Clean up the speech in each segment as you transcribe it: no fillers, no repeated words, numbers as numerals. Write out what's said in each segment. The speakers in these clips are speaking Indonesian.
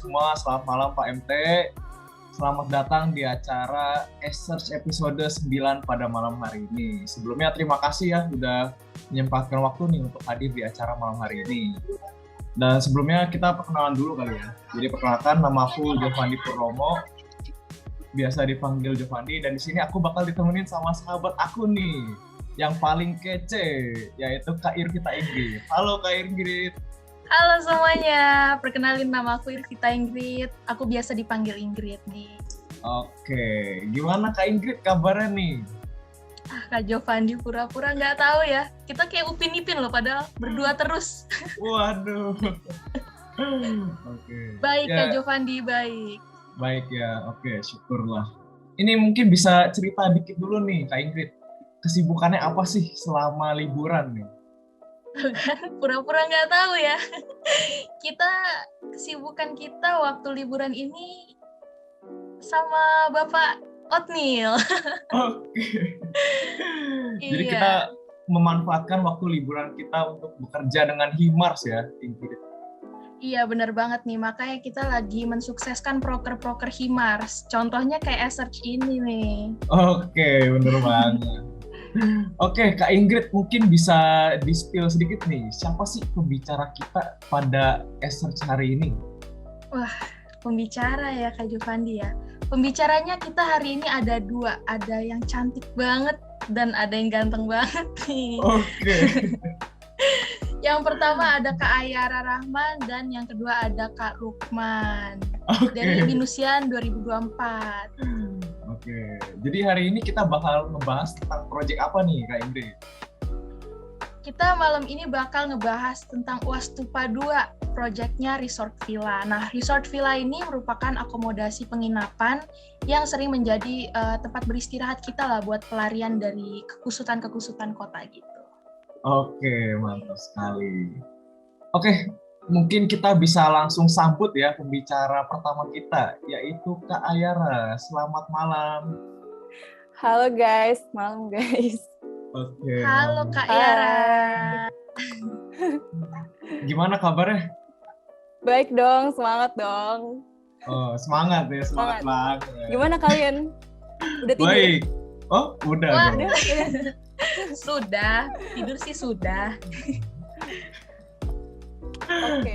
semua, selamat malam Pak MT. Selamat datang di acara Search episode 9 pada malam hari ini. Sebelumnya terima kasih ya sudah menyempatkan waktu nih untuk hadir di acara malam hari ini. Dan sebelumnya kita perkenalan dulu kali ya. Jadi perkenalkan, nama aku Jovandi Purnomo, biasa dipanggil Jovandi, dan di sini aku bakal ditemenin sama sahabat aku nih yang paling kece, yaitu Kak Irvita Ingrid. Halo Kak Ingrid. Halo semuanya, perkenalin nama aku Irvita Ingrid. Aku biasa dipanggil Ingrid nih. Oke, gimana Kak Ingrid kabarnya nih? Kak Jovandi pura-pura nggak tahu ya. Kita kayak Upin Ipin loh, padahal berdua terus. Waduh. Oke. Baik ya, Kak Jovandi, baik. Baik ya, oke, syukurlah. Ini mungkin bisa cerita dikit dulu nih Kak Ingrid. Kesibukannya apa sih selama liburan nih? Pura-pura nggak tahu ya. Kesibukan kita waktu liburan ini sama Bapak Oatmeal. Oke. Jadi Iya. kita memanfaatkan waktu liburan kita untuk bekerja dengan Himars ya, Ingrid. Iya benar banget nih, makanya kita lagi mensukseskan proker-proker Himars. Contohnya kayak Search ini nih. Oke, bener banget. Oke, Kak Ingrid mungkin bisa di-spill sedikit nih, siapa sih pembicara kita pada Search hari ini? Wah, pembicara ya Kak Jovandi ya. Pembicaranya kita hari ini ada dua, ada yang cantik banget dan ada yang ganteng banget nih. Oke. Yang pertama ada Kak Ayara Rahman dan yang kedua ada Kak Lukman. Dari Binusian 2024. Oke, jadi hari ini kita bakal ngebahas tentang proyek apa nih Kak Ingrid? Kita malam ini bakal ngebahas tentang UAS Stupa 2, proyeknya Resort Villa. Nah, Resort Villa ini merupakan akomodasi penginapan yang sering menjadi tempat beristirahat kita lah buat pelarian dari kekusutan-kekusutan kota gitu. Oke, mantap sekali. Oke, mungkin kita bisa langsung sambut ya pembicara pertama kita, yaitu Kak Ayara. Selamat malam. Halo guys, malam guys. Oke. Halo Kak Ayara. Gimana kabarnya? Baik dong, semangat dong. Oh, semangat ya, semangat banget. Gimana kalian? Udah tidur? Baik. Oh, udah. Wah, dong. Sudah, tidur sih sudah. Oke.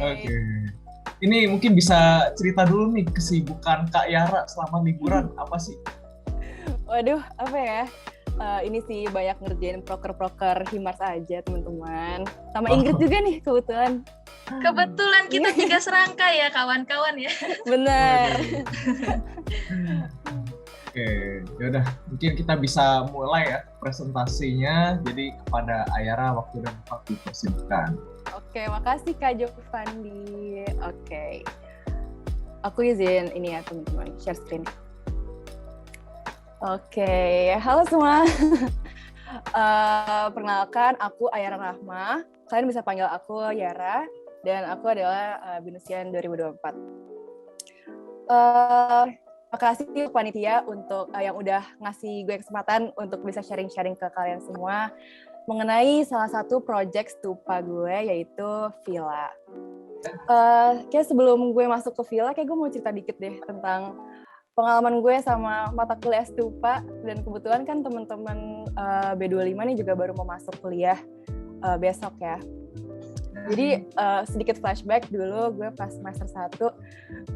Ini mungkin bisa cerita dulu nih kesibukan Kak Yara selama liburan apa sih? Waduh, apa ya? Ini sih banyak ngerjain proker-proker Himars aja teman-teman. Sama Ingrid juga nih kebetulan. Kebetulan kita 3 serangkai ya kawan-kawan ya. Bener. Oke, yaudah mungkin kita bisa mulai ya presentasinya. Jadi kepada Ayara waktu dan tempat dipersilakan. Oke, makasih Kak Jovandi. Oke. Aku izin ini ya teman-teman, share screen. Oke, halo semua. Perkenalkan, aku Ayara Rahma. Kalian bisa panggil aku Yara, dan aku adalah Binusian 2024. Makasih panitia untuk yang udah ngasih gue kesempatan untuk bisa sharing-sharing ke kalian semua mengenai salah satu project stupa gue, yaitu Villa. Kayak sebelum gue masuk ke Villa, kayak gue mau cerita dikit deh tentang pengalaman gue sama mata kuliah stupa, dan kebetulan kan teman-teman B25 nih juga baru mau masuk kuliah besok ya. Jadi sedikit flashback dulu, gue pas semester 1,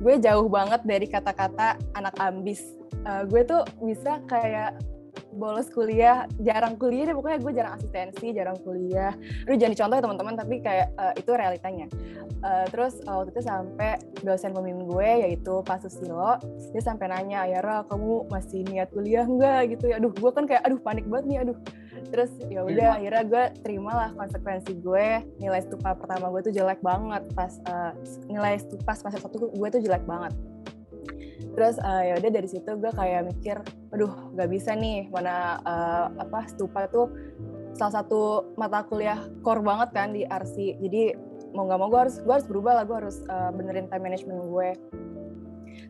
gue jauh banget dari kata-kata anak ambis. Gue tuh bisa kayak bolos kuliah, jarang kuliah deh, pokoknya gue jarang asistensi, jarang kuliah. Aduh, jangan dicontoh ya teman-teman, tapi kayak itu realitanya. Terus waktu itu sampai dosen pembimbing gue, yaitu Pak Susilo, dia sampai nanya, Ayara, kamu masih niat kuliah nggak gitu ya? Aduh, gue kan kayak, aduh panik banget nih, aduh. Terus ya udah, akhirnya gue terimalah konsekuensi gue. Nilai stupa pertama gue tuh jelek banget, nilai stupa semester 1 gue tuh jelek banget. Terus ya udah dari situ gue kayak mikir, aduh nggak bisa nih, mana stupa tuh salah satu mata kuliah core banget kan di RC. Jadi mau nggak mau gue harus berubah lah, gue harus benerin time management gue.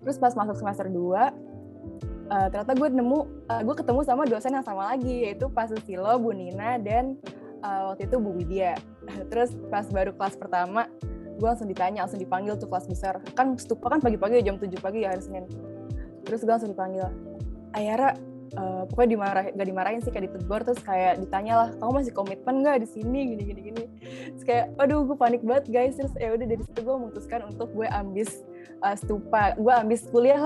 Terus pas masuk semester 2, ternyata gue ketemu sama dosen yang sama lagi, yaitu Pak Susilo, Bu Nina, dan waktu itu Bu Widya. Terus pas baru kelas pertama, gue langsung ditanya, langsung dipanggil tuh kelas besar. Kan stupa kan pagi-pagi jam 7 pagi ya hari Senin. Terus gue langsung dipanggil, Ayara, pokoknya gak dimarahin sih, kayak ditegur, terus kayak ditanya lah, kamu masih komitmen gak di sini, gini. Terus kayak, aduh gue panik banget guys. Terus ya udah dari situ gue memutuskan untuk gue ambis stupa, gue ambis kuliah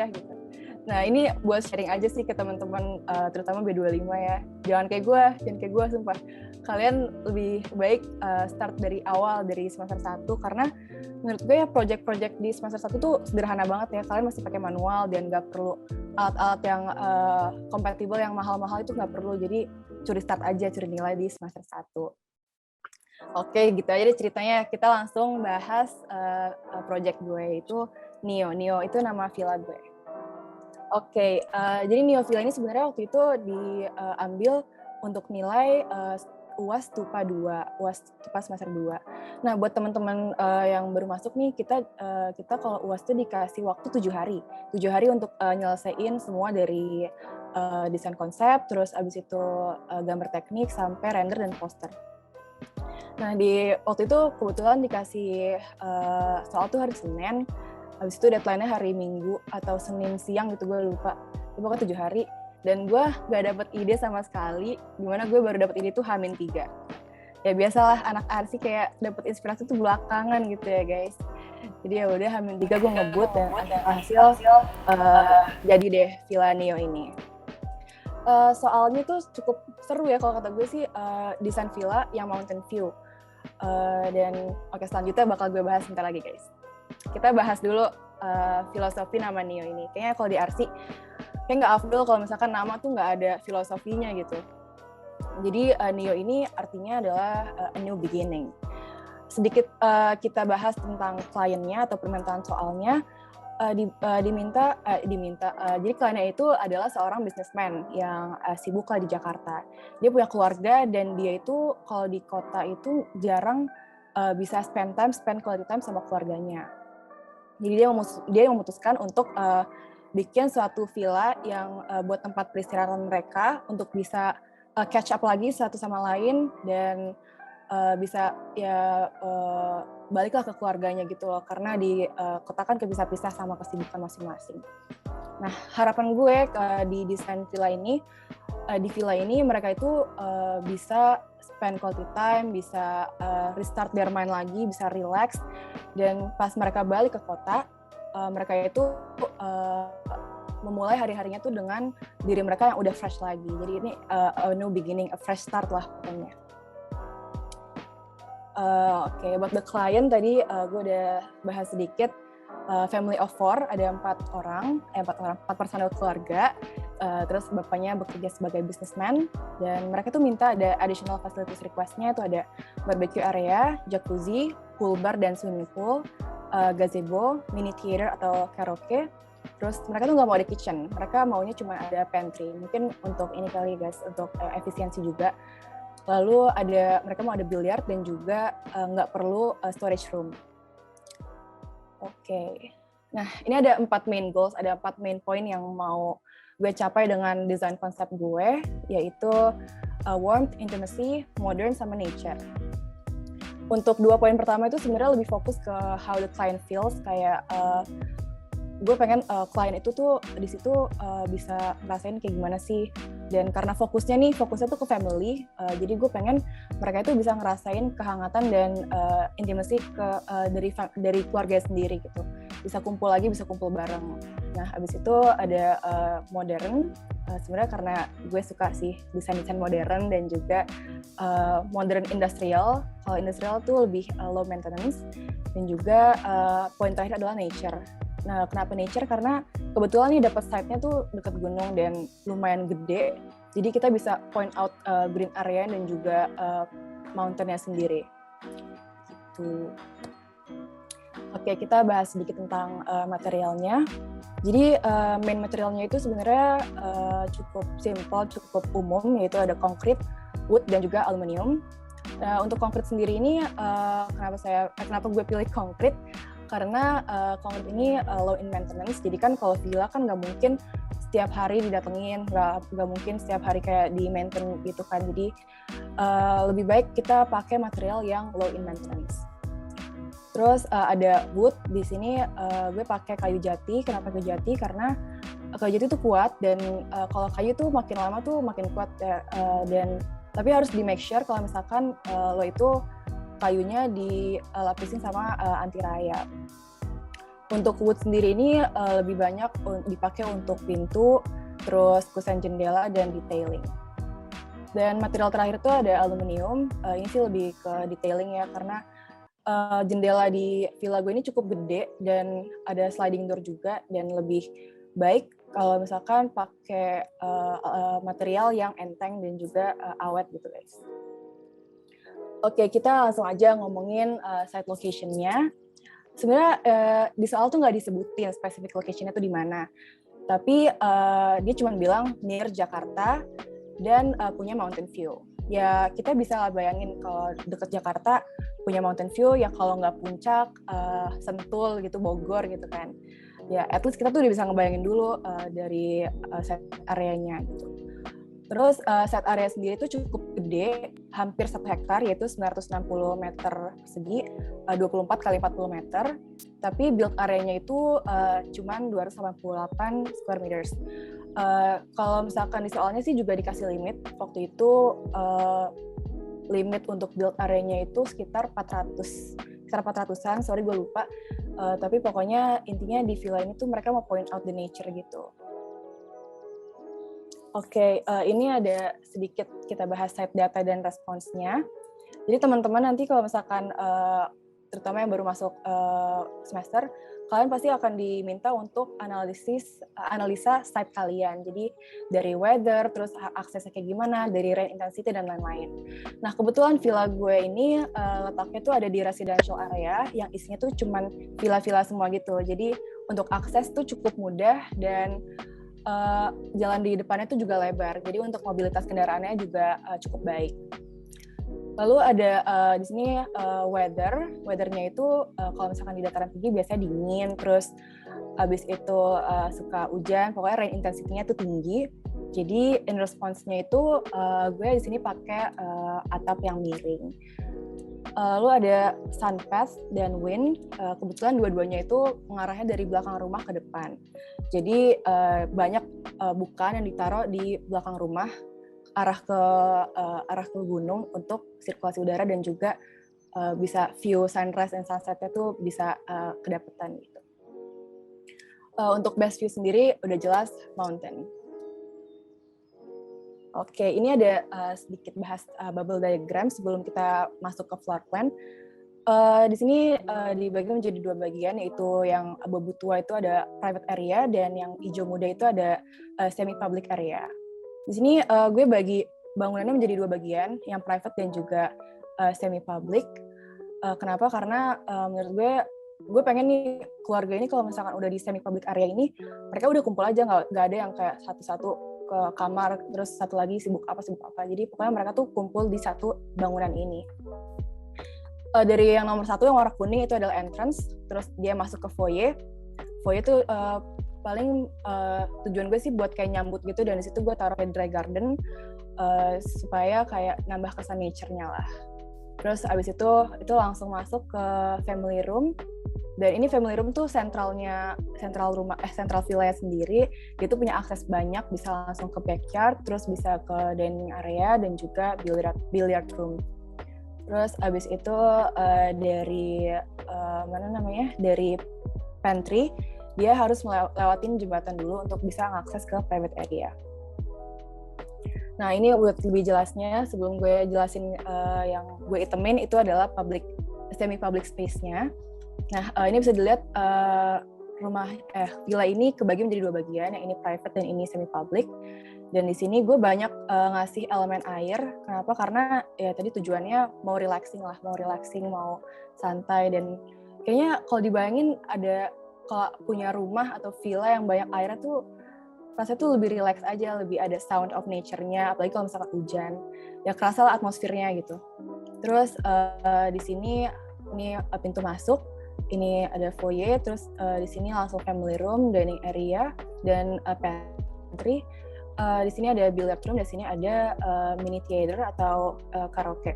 gitu. Nah ini buat sharing aja sih ke teman-teman, terutama B25 ya. Jangan kayak gue, sumpah. Kalian lebih baik start dari awal, dari semester 1, karena menurut gue ya project-project di semester 1 tuh sederhana banget ya. Kalian masih pakai manual dan gak perlu alat-alat yang kompatibel yang mahal-mahal itu gak perlu. Jadi curi start aja, curi nilai di semester 1. Oke, gitu aja deh ceritanya. Kita langsung bahas project gue, itu Nio. Nio itu nama villa gue. Oke, jadi Nio Villa ini sebenarnya waktu itu diambil untuk nilai UAS TUPA 2, UAS TUPA semester 2. Nah, buat teman-teman yang baru masuk nih, kita kalau UAS itu dikasih waktu 7 hari. 7 hari untuk nyelesain semua dari desain konsep, terus abis itu gambar teknik, sampai render dan poster. Nah, waktu itu kebetulan dikasih soal tuh hari Senin, habis itu deadline-nya hari Minggu atau Senin siang gitu, gue lupa. Itu pokoknya 7 hari. Dan gue gak dapet ide sama sekali, dimana gue baru dapet ide tuh H-3. Ya biasalah anak arsi kayak dapet inspirasi tuh belakangan gitu ya guys. Jadi ya udah H-3 gue ngebut dan hasil jadi deh Villa Nio ini. Soalnya tuh cukup seru ya kalau kata gue sih, desain villa yang mountain view. Dan oke, selanjutnya bakal gue bahas bentar lagi guys. Kita bahas dulu filosofi nama Nio ini. Kayaknya kalau di Arsi, kayak nggak afdol kalau misalkan nama tuh nggak ada filosofinya gitu. Jadi Nio ini artinya adalah a new beginning. Sedikit kita bahas tentang kliennya atau permintaan soalnya. Jadi kliennya itu adalah seorang businessman yang sibuk lah di Jakarta. Dia punya keluarga dan dia itu kalau di kota itu jarang bisa spend quality time sama keluarganya. Jadi dia memutuskan untuk bikin suatu villa yang buat tempat peristirahatan mereka untuk bisa catch up lagi satu sama lain dan bisa ya baliklah ke keluarganya gitu loh, karena di kota kan kepisah-pisah sama kesibukan masing-masing. Nah, harapan gue di desain villa ini, di villa ini mereka itu bisa spend quality time, bisa restart their mind lagi, bisa relax, dan pas mereka balik ke kota, mereka itu memulai hari-harinya tuh dengan diri mereka yang udah fresh lagi. Jadi ini a new beginning, a fresh start lah pokoknya. Oke, buat the client tadi gue udah bahas sedikit. Family of 4, ada 4 personel keluarga. Terus bapaknya bekerja sebagai businessman, dan mereka tuh minta ada additional facilities request-nya, itu ada barbecue area, jacuzzi, pool bar dan swimming pool, gazebo, mini theater atau karaoke. Terus mereka tuh nggak mau ada kitchen, mereka maunya cuma ada pantry. Mungkin untuk ini kali guys, untuk efisiensi juga. Lalu mereka mau ada billiard dan juga nggak perlu storage room. Oke. Nah, ini ada 4 main goals, ada 4 main point yang mau gue capai dengan desain konsep gue, yaitu warmth, intimacy, modern, sama nature. Untuk 2 poin pertama itu sebenarnya lebih fokus ke how the client feels, kayak gue pengen klien itu tuh di situ bisa ngerasain kayak gimana sih, dan karena fokusnya tuh ke family, jadi gue pengen mereka itu bisa ngerasain kehangatan dan intimacy dari keluarga sendiri gitu, bisa kumpul bareng. Nah abis itu ada modern, sebenarnya karena gue suka sih desain modern dan juga modern industrial. Kalau industrial tuh lebih low maintenance, dan juga poin terakhir adalah nature. Nah, kenapa nature? Karena kebetulan nih dapat site-nya tuh dekat gunung dan lumayan gede, jadi kita bisa point out green area dan juga mountain-nya sendiri. Gitu. Oke, kita bahas sedikit tentang materialnya. Jadi main materialnya itu sebenarnya cukup simple, cukup umum, yaitu ada konkrit, wood, dan juga aluminium. Nah, untuk konkrit sendiri ini, kenapa gue pilih konkrit? Karena konkrit ini low in maintenance, jadi kan kalau villa kan nggak mungkin setiap hari didatengin, nggak mungkin setiap hari kayak di maintain gitu kan, jadi lebih baik kita pakai material yang low in maintenance. Terus ada wood. Di sini gue pakai kayu jati. Kenapa kayu jati? Karena kayu jati itu kuat, dan kalau kayu tuh makin lama tuh makin kuat ya. Tapi harus di make sure kalau misalkan lo itu kayunya dilapisin sama anti rayap. Untuk wood sendiri ini lebih banyak dipakai untuk pintu, terus kusen jendela dan detailing. Dan material terakhir itu ada aluminium. Ini sih lebih ke detailing ya, karena jendela di villa gue ini cukup gede dan ada sliding door juga, dan lebih baik kalau misalkan pakai material yang enteng dan juga awet gitu guys. Oke, kita langsung aja ngomongin site location-nya. Sebenarnya di soal tuh nggak disebutin spesifik location-nya tuh di mana, tapi dia cuma bilang near Jakarta dan punya mountain view. Ya kita bisa bayangin kalau deket Jakarta punya mountain view, ya kalau nggak Puncak, Sentul gitu, Bogor gitu kan. Ya at least kita tuh udah bisa ngebayangin dulu dari set areanya gitu. Terus set area sendiri itu cukup gede, hampir 1 hektar, yaitu 960 meter persegi, 24 kali 40 meter. Tapi build areanya itu cuman 288 square meters. Kalau misalkan di soalnya sih juga dikasih limit, waktu itu limit untuk build areanya itu sekitar 400-an, sorry gue lupa. Tapi pokoknya intinya di villa ini tuh mereka mau point out the nature gitu. Oke, ini ada sedikit kita bahas site data dan responsnya. Jadi teman-teman nanti kalau misalkan terutama yang baru masuk semester, kalian pasti akan diminta untuk analisa site kalian. Jadi dari weather, terus aksesnya kayak gimana, dari rain intensity dan lain-lain. Nah kebetulan villa gue ini letaknya tuh ada di residential area yang isinya tuh cuman villa-villa semua gitu. Jadi untuk akses tuh cukup mudah, dan jalan di depannya tuh juga lebar. Jadi untuk mobilitas kendaraannya juga cukup baik. Lalu ada di sini weathernya itu kalau misalkan di dataran tinggi biasanya dingin, terus abis itu suka hujan, pokoknya rain intensity-nya tuh tinggi. Jadi in response-nya itu gue di sini pakai atap yang miring. Lalu ada sun path dan wind, kebetulan dua-duanya itu mengarahnya dari belakang rumah ke depan. Jadi banyak bukaan yang ditaruh di belakang rumah arah ke gunung untuk sirkulasi udara, dan juga bisa view sunrise dan sunset-nya tuh bisa kedapetan gitu. Untuk best view sendiri udah jelas mountain. Oke, ini ada sedikit bahas bubble diagram sebelum kita masuk ke floor plan. Di sini dibagi menjadi 2 bagian, yaitu yang abu-abu tua itu ada private area, dan yang hijau muda itu ada semi public area. Di sini gue bagi bangunannya menjadi 2 bagian, yang private dan juga semi public. Kenapa? Karena menurut gue pengen nih keluarga ini kalau misalkan udah di semi public area ini, mereka udah kumpul aja, nggak ada yang kayak satu-satu ke kamar terus satu lagi sibuk apa. Jadi pokoknya mereka tuh kumpul di satu bangunan ini. Dari yang nomor 1 yang warna kuning itu adalah entrance, terus dia masuk ke foyer. Foyer tuh paling tujuan gue sih buat kayak nyambut gitu, dan di situ gue taruh kayak dry garden supaya kayak nambah kesan nature-nya lah. Terus abis itu langsung masuk ke family room. Dan ini family room tuh central villa sendiri. Dia tuh punya akses banyak, bisa langsung ke backyard, terus bisa ke dining area dan juga billiard room. Terus abis itu dari pantry dia harus lewatin jembatan dulu untuk bisa mengakses ke private area. Nah ini buat lebih jelasnya, sebelum gue jelasin yang gue itemin itu adalah semi public space-nya. Nah ini bisa dilihat villa ini kebagi menjadi 2 bagian, yang ini private dan ini semi public. Dan di sini gue banyak ngasih elemen air. Kenapa? Karena ya tadi tujuannya mau relaxing, mau santai, dan kayaknya kalau dibayangin kalau punya rumah atau villa yang banyak airnya tuh rasanya tuh lebih relax aja, lebih ada sound of nature-nya, apalagi kalau misalkan hujan. Ya kerasa lah atmosfernya gitu. Terus di sini ini pintu masuk, ini ada foyer, terus di sini langsung family room, dining area, dan pantry. Di sini ada billiard room, di sini ada mini theater atau karaoke.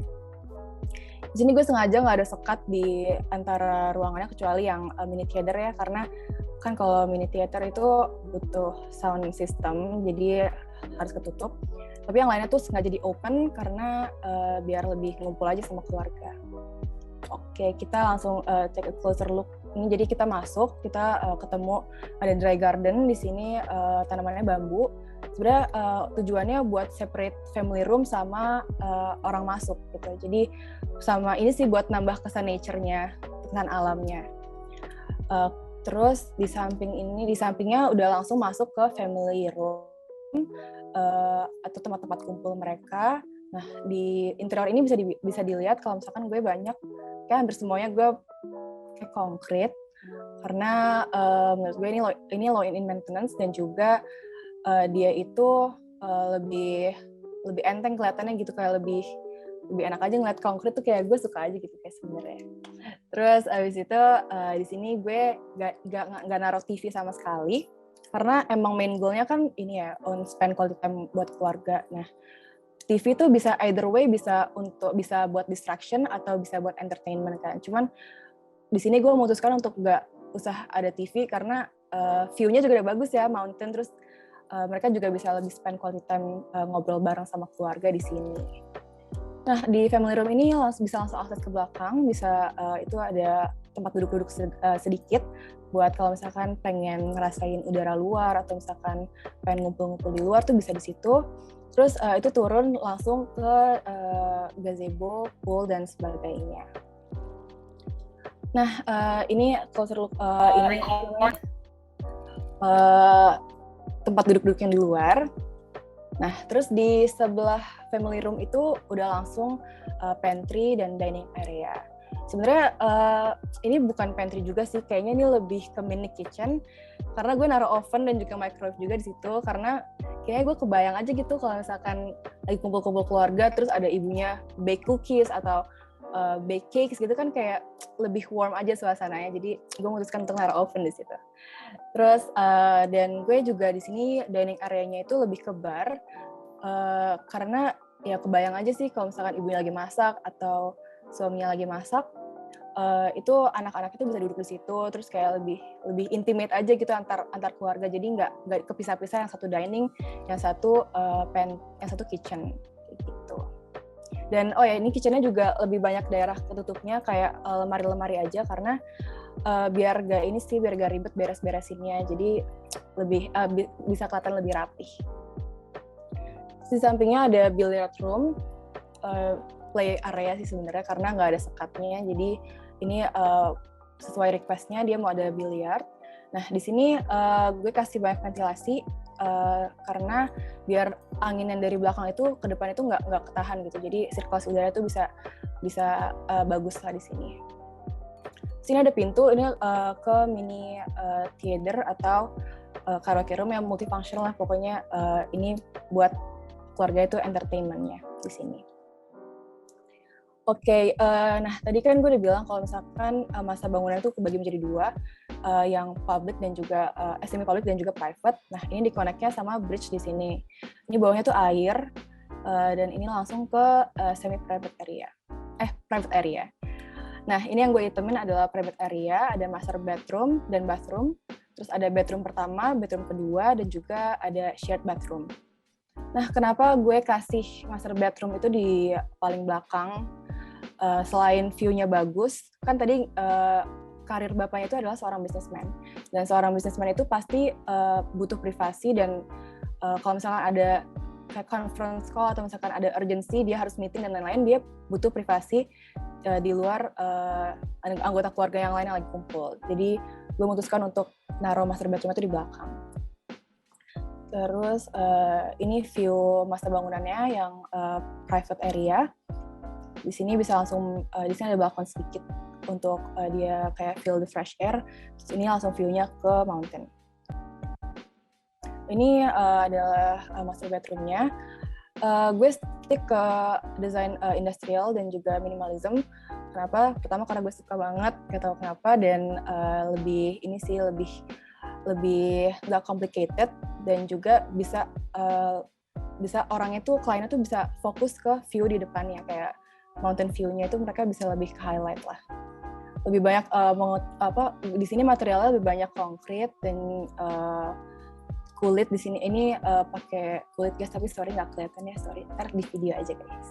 Di sini gue sengaja nggak ada sekat di antara ruangannya kecuali yang mini theater ya, karena kan kalau mini theater itu butuh sound system, jadi harus ketutup. Tapi yang lainnya tuh sengaja di open karena biar lebih ngumpul aja sama keluarga. Oke, kita langsung take a closer look. Ini jadi kita masuk, kita ketemu ada dry garden di sini, tanamannya bambu. Sebenarnya tujuannya buat separate family room sama orang masuk gitu. Jadi sama ini sih buat nambah kesan nature-nya, kesan alamnya. Terus di sampingnya udah langsung masuk ke family room atau tempat-tempat kumpul mereka. Nah, di interior ini bisa dilihat kalau misalkan gue banyak, kayak hampir semuanya gue kayak konkret, karena menurut gue ini low in maintenance, dan juga dia itu lebih enteng kelihatannya gitu, kayak lebih enak aja ngeliat konkret tuh, kayak gue suka aja gitu kayak sebenarnya. Terus abis itu di sini gue gak naruh TV sama sekali, karena emang main goal-nya kan ini ya, on spend quality time buat keluarga. Nah, TV tuh bisa either way, bisa buat distraction atau bisa buat entertainment kan. Cuman di sini gue memutuskan untuk gak usah ada TV karena view-nya juga udah bagus ya, mountain, terus mereka juga bisa lebih spend quality time ngobrol bareng sama keluarga di sini. Nah, di family room ini bisa langsung akses ke belakang, bisa itu ada tempat duduk-duduk sedikit buat kalau misalkan pengen ngerasain udara luar atau misalkan pengen ngumpul-ngumpul di luar tuh bisa di situ. Terus itu turun langsung ke gazebo, pool, dan sebagainya. Nah, ini closer look, ini tempat duduk-duduk yang di luar. Nah, terus di sebelah family room itu udah langsung pantry dan dining area. Sebenarnya ini bukan pantry juga sih, kayaknya ini lebih ke mini kitchen, karena gue naruh oven dan juga microwave juga di situ, karena kayaknya gue kebayang aja gitu kalau misalkan lagi kumpul-kumpul keluarga terus ada ibunya bake cookies atau bake cakes gitu kan, kayak lebih warm aja suasananya. Jadi gue memutuskan untuk naruh oven di situ. Terus dan gue juga di sini dining area-nya itu lebih ke bar, karena ya kebayang aja sih kalau misalkan ibunya lagi masak atau suaminya lagi masak, itu anak-anak itu bisa duduk di situ, terus kayak lebih intimate aja gitu antar keluarga. Jadi nggak kepisah-pisah, yang satu dining, yang satu yang satu kitchen gitu. Dan ini kitchennya juga lebih banyak daerah ketutupnya, kayak lemari-lemari aja, karena biar gak ribet beres-beresinnya, jadi lebih bisa kelihatan lebih rapih. Di sampingnya ada billiard room, play area sih sebenarnya, karena nggak ada sekatnya, jadi ini sesuai requestnya dia mau ada billiard. Nah, di sini gue kasih banyak ventilasi karena biar angin yang dari belakang itu ke depan itu nggak ketahan gitu, jadi sirkulasi udara itu bisa bagus lah di sini. Sini ada pintu ini ke mini theater atau karaoke room yang multifunctional lah pokoknya. Ini buat keluarga itu entertainment-nya di sini. Oke, nah tadi kan gue udah bilang kalau misalkan masa bangunan itu kebagi menjadi dua, yang public dan juga semi public dan juga private. Nah, ini di-connect-nya sama bridge di sini. Ini bawahnya tuh air, dan ini langsung ke semi private area. Private area. Nah, ini yang gue itemin adalah private area, ada master bedroom dan bathroom, terus ada bedroom pertama, bedroom kedua, dan juga ada shared bathroom. Nah, kenapa gue kasih master bedroom itu di paling belakang? Selain view-nya bagus, kan tadi karir bapaknya itu adalah seorang businessman, dan seorang businessman itu pasti butuh privasi, dan kalau misalkan ada kayak conference call atau misalkan ada urgency, dia harus meeting dan lain-lain, dia butuh privasi di luar anggota keluarga yang lain yang lagi kumpul. Jadi gue memutuskan untuk naruh master bedroom itu di belakang. Terus ini view master bangunannya yang private area. Di sini bisa langsung, di sini ada balkon sedikit untuk dia kayak feel the fresh air. Terus ini langsung view-nya ke mountain. Ini adalah master bedroom-nya. Gue stick ke desain industrial dan juga minimalism. Kenapa? Pertama karena gue suka banget, gak tau kenapa, dan lebih nggak complicated, dan juga bisa orangnya tuh, kliennya tuh bisa fokus ke view di depannya, kayak mountain view-nya itu mereka bisa lebih ke highlight lah. Lebih banyak di sini materialnya lebih banyak konkret dan kulit di sini. Ini pakai kulit guys, tapi sorry nggak kelihatan ya, sorry. Ntar di video aja guys.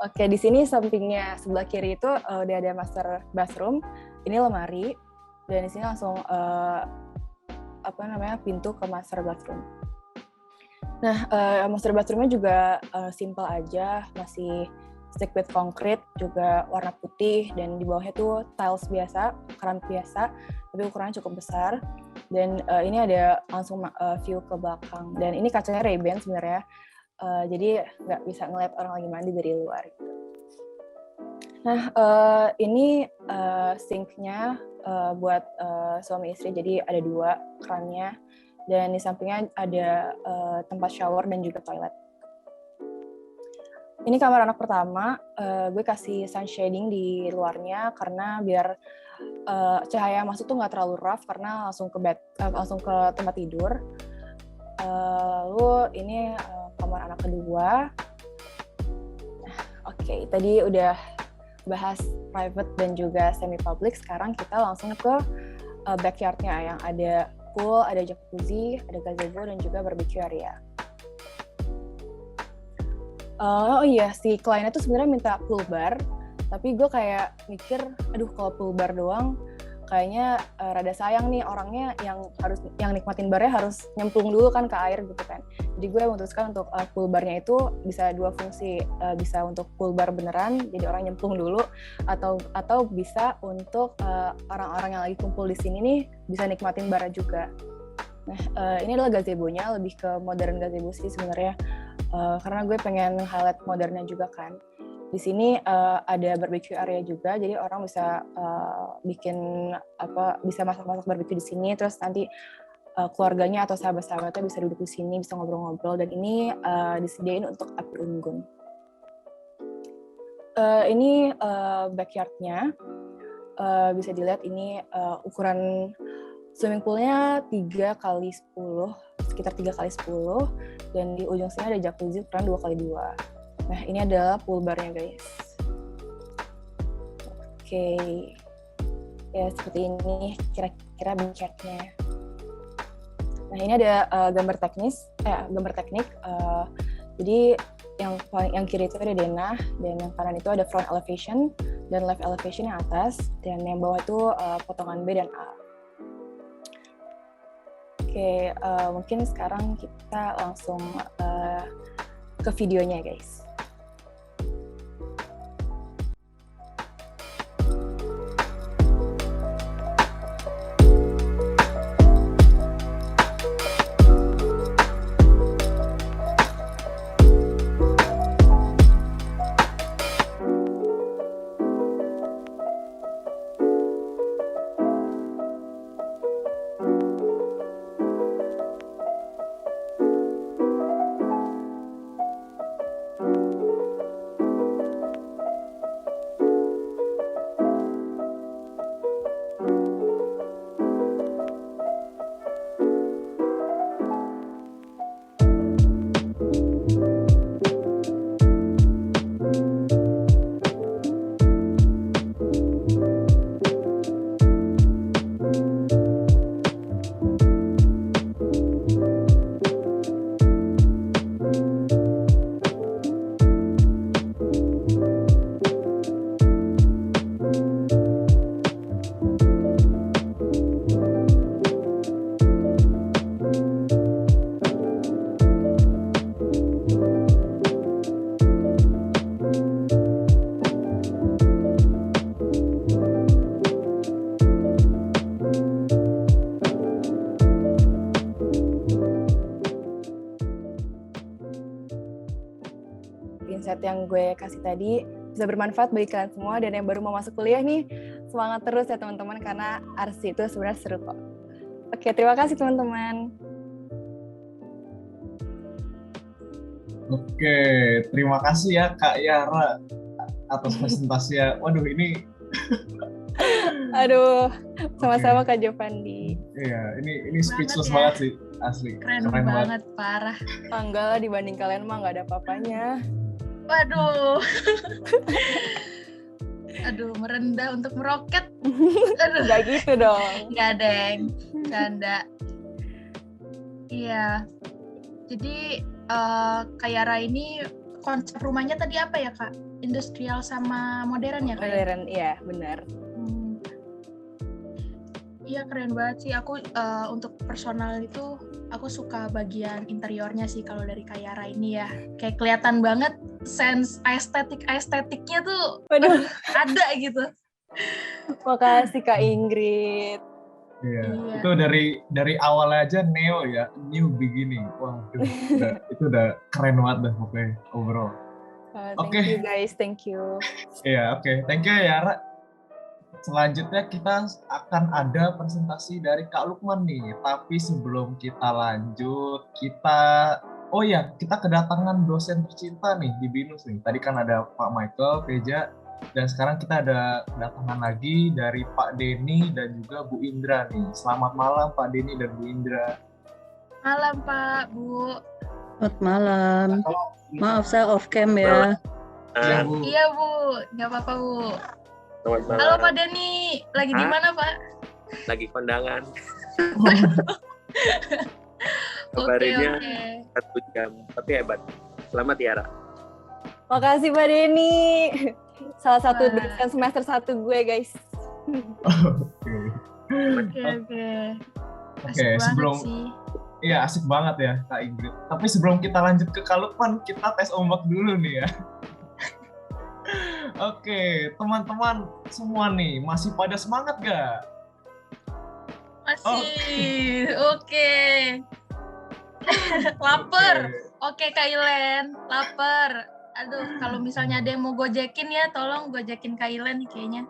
Oke, di sini sampingnya sebelah kiri itu udah ada master bathroom. Ini lemari dan di sini langsung pintu ke master bathroom. Nah, master bathroomnya juga simple aja, masih stick with concrete, juga warna putih, dan di bawahnya tuh tiles biasa, keramik biasa, tapi ukurannya cukup besar. Dan ini ada langsung view ke belakang. Dan ini kacanya Ray-Ban sebenarnya, jadi nggak bisa ngeliat orang lagi mandi dari luar. Nah, ini sink-nya buat suami istri, jadi ada 2 kerannya. Dan di sampingnya ada tempat shower dan juga toilet. Ini kamar anak pertama, gue kasih sun shading di luarnya karena biar cahaya masuk tuh nggak terlalu rough karena langsung ke tempat tidur. Lalu ini kamar anak kedua. Oke, tadi udah bahas private dan juga semi public. Sekarang kita langsung ke backyard-nya yang ada pool, ada jacuzzi, ada gazebo dan juga barbecue area. Oh iya, si kliennya tuh sebenarnya minta pool bar, tapi gue kayak mikir, aduh kalau pool bar doang, kayaknya rada sayang nih orangnya yang nikmatin barnya harus nyemplung dulu kan ke air gitu kan. Jadi gue memutuskan untuk pool barnya itu bisa 2 fungsi, bisa untuk pool bar beneran, jadi orang nyemplung dulu, atau bisa untuk orang-orang yang lagi kumpul di sini nih bisa nikmatin barnya juga. Nah, ini adalah gazebo-nya, lebih ke modern gazebo sih sebenarnya. Karena gue pengen highlight modernnya juga kan. Di sini ada barbecue area juga, jadi orang bisa bisa masak-masak barbecue di sini, terus nanti keluarganya atau sahabat-sahabatnya bisa duduk di sini, bisa ngobrol-ngobrol, dan ini disediain untuk api unggun. Ini backyard-nya, bisa dilihat ini ukuran swimming pool-nya 3x10, sekitar 3x10, dan di ujung sini ada jacuzzi ukuran 2x2. Nah, ini adalah pool bar-nya guys. Oke. Ya, seperti ini kira-kira bentuknya. Nah, ini ada gambar teknik. Jadi yang kiri itu ada denah, dan yang kanan itu ada front elevation dan left elevation yang atas, dan yang bawah itu potongan B dan A. Oke, mungkin sekarang kita langsung ke videonya guys. Insight yang gue kasih tadi bisa bermanfaat bagi kalian semua, dan yang baru mau masuk kuliah nih, semangat terus ya teman-teman, karena RC itu sebenarnya seru kok. Oke, terima kasih teman-teman. Oke, terima kasih ya Kak Yara atas presentasinya. Waduh, ini Aduh, sama-sama Kak Jovandi. Iya, ini speechless banget sih, asli. Keren banget, parah. Enggak lah, dibanding kalian mah nggak ada apa-apanya. Waduh. Aduh, merendah untuk meroket. Aduh. Nggak gitu dong. Nggak, Deng. Canda. Iya. Jadi, Kak Yara ini konsep rumahnya tadi apa ya, Kak? Industrial sama modern ya, Kak? Modern, iya benar. Iya, keren banget sih. Aku untuk personal itu, aku suka bagian interiornya sih kalau dari Kak Yara ini ya. Kayak kelihatan banget sense estetiknya tuh Waduh. ada gitu. Makasih Kak Ingrid. Iya. Itu dari awalnya aja neo ya, new beginning. Wah, itu udah keren banget dah pokoknya overall. Thank you guys, thank you. Iya, oke. Thank you ya Yara. Selanjutnya kita akan ada presentasi dari Kak Lukman nih. Tapi sebelum kita lanjut, kita kedatangan dosen tercinta nih di BINUS nih. Tadi kan ada Pak Michael, Teja, dan sekarang kita ada kedatangan lagi dari Pak Denny dan juga Bu Indra nih. Selamat malam Pak Denny dan Bu Indra. Malam Pak, Bu. Selamat malam. Maaf saya off cam ya. Iya Bu, nggak apa-apa Bu. Halo Pak Denny, lagi di mana Pak? Lagi kondangan. Kabarnya 1 jam, tapi hebat. Selamat Yara. Makasih Pak Denny. Salah satu dosen semester 1 gue guys. Oke, sebelum sih. Iya, asik banget ya Kak Ingrid. Tapi sebelum kita lanjut ke Kak Lukman, kita tes ombak dulu nih ya. Oke, teman-teman semua nih, masih pada semangat gak? Masih, oke. Lapar. Oke, Kak Ilen, lapar. Aduh, kalau misalnya ada yang mau gojekin ya, tolong gojekin Kak Ilen nih kayaknya.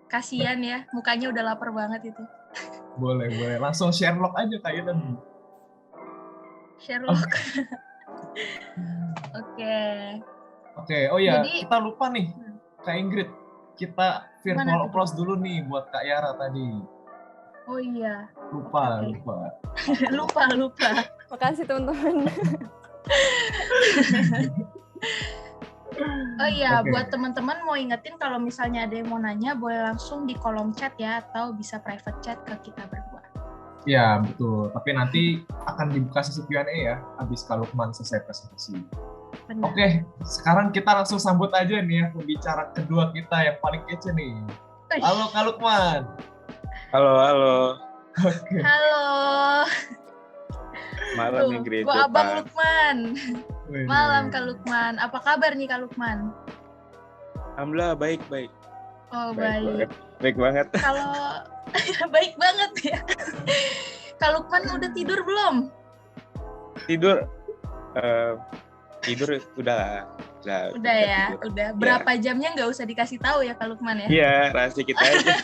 Kasian ya, mukanya udah lapar banget itu. Boleh. Langsung Sherlock aja Kak Ilen. Sherlock. Oke, oh iya, kita lupa nih, Kak Ingrid. Kita virtual applause dulu nih buat Kak Yara tadi. Oh iya. Lupa. lupa. Makasih teman-teman. Oh iya, buat teman-teman mau ingetin kalau misalnya ada yang mau nanya, boleh langsung di kolom chat ya, atau bisa private chat ke kita berdua. Ya, betul. Tapi nanti akan dibuka sesi Q&A ya, habis Kak Lukman selesai presentasi. Benar. Oke, sekarang kita langsung sambut aja nih ya pembicara kedua kita yang paling kece nih. Halo Kak Lukman. Halo. Oke. Halo. Malam Ingrid. Gua Abang Lukman. Malam Kak Lukman. Apa kabar nih Kak Lukman? Alhamdulillah baik. Oh, baik. Baik banget. Kalau baik banget ya. Kak Lukman udah tidur belum? Tidur udah ya. tidur. Udah. Berapa jamnya nggak usah dikasih tahu ya Kak Lukman ya? Iya, rahasia kita aja.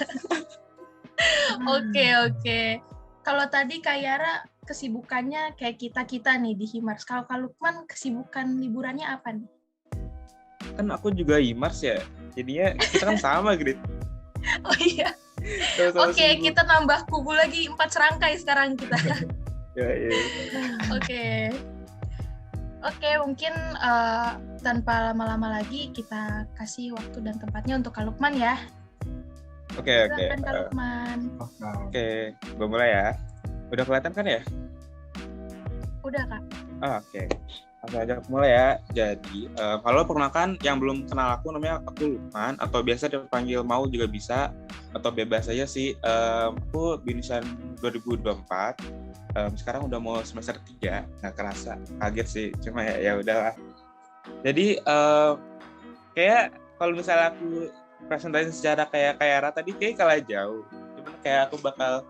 Oke. Kalau tadi Kak Yara kesibukannya kayak kita nih di Himars. Kalau Kak Lukman kesibukan liburannya apa nih? Kan aku juga Himars ya. Jadinya kita kan sama, Grit. Oh iya. Oke, kita nambah kubu lagi 4 serangkai sekarang kita. Iya. Oke, mungkin tanpa lama-lama lagi kita kasih waktu dan tempatnya untuk Kak Lukman ya. Oke. Silakan Kak Lukman. Oke, gue mulai ya. Udah kelihatan kan ya? Udah Kak. Oke. Langsung aja aku mulai ya. Jadi, halo perkenalkan yang belum kenal aku, namanya aku Lukman, atau biasa dipanggil Mau juga bisa, atau bebas aja sih. Aku BINUSan 2024. Sekarang udah mau semester 3, nggak kerasa, kaget sih, cuma ya udahlah. Jadi kayak kalau misalnya aku presentasi secara kayak Yara tadi kayak kalah jauh, cuman kayak aku bakal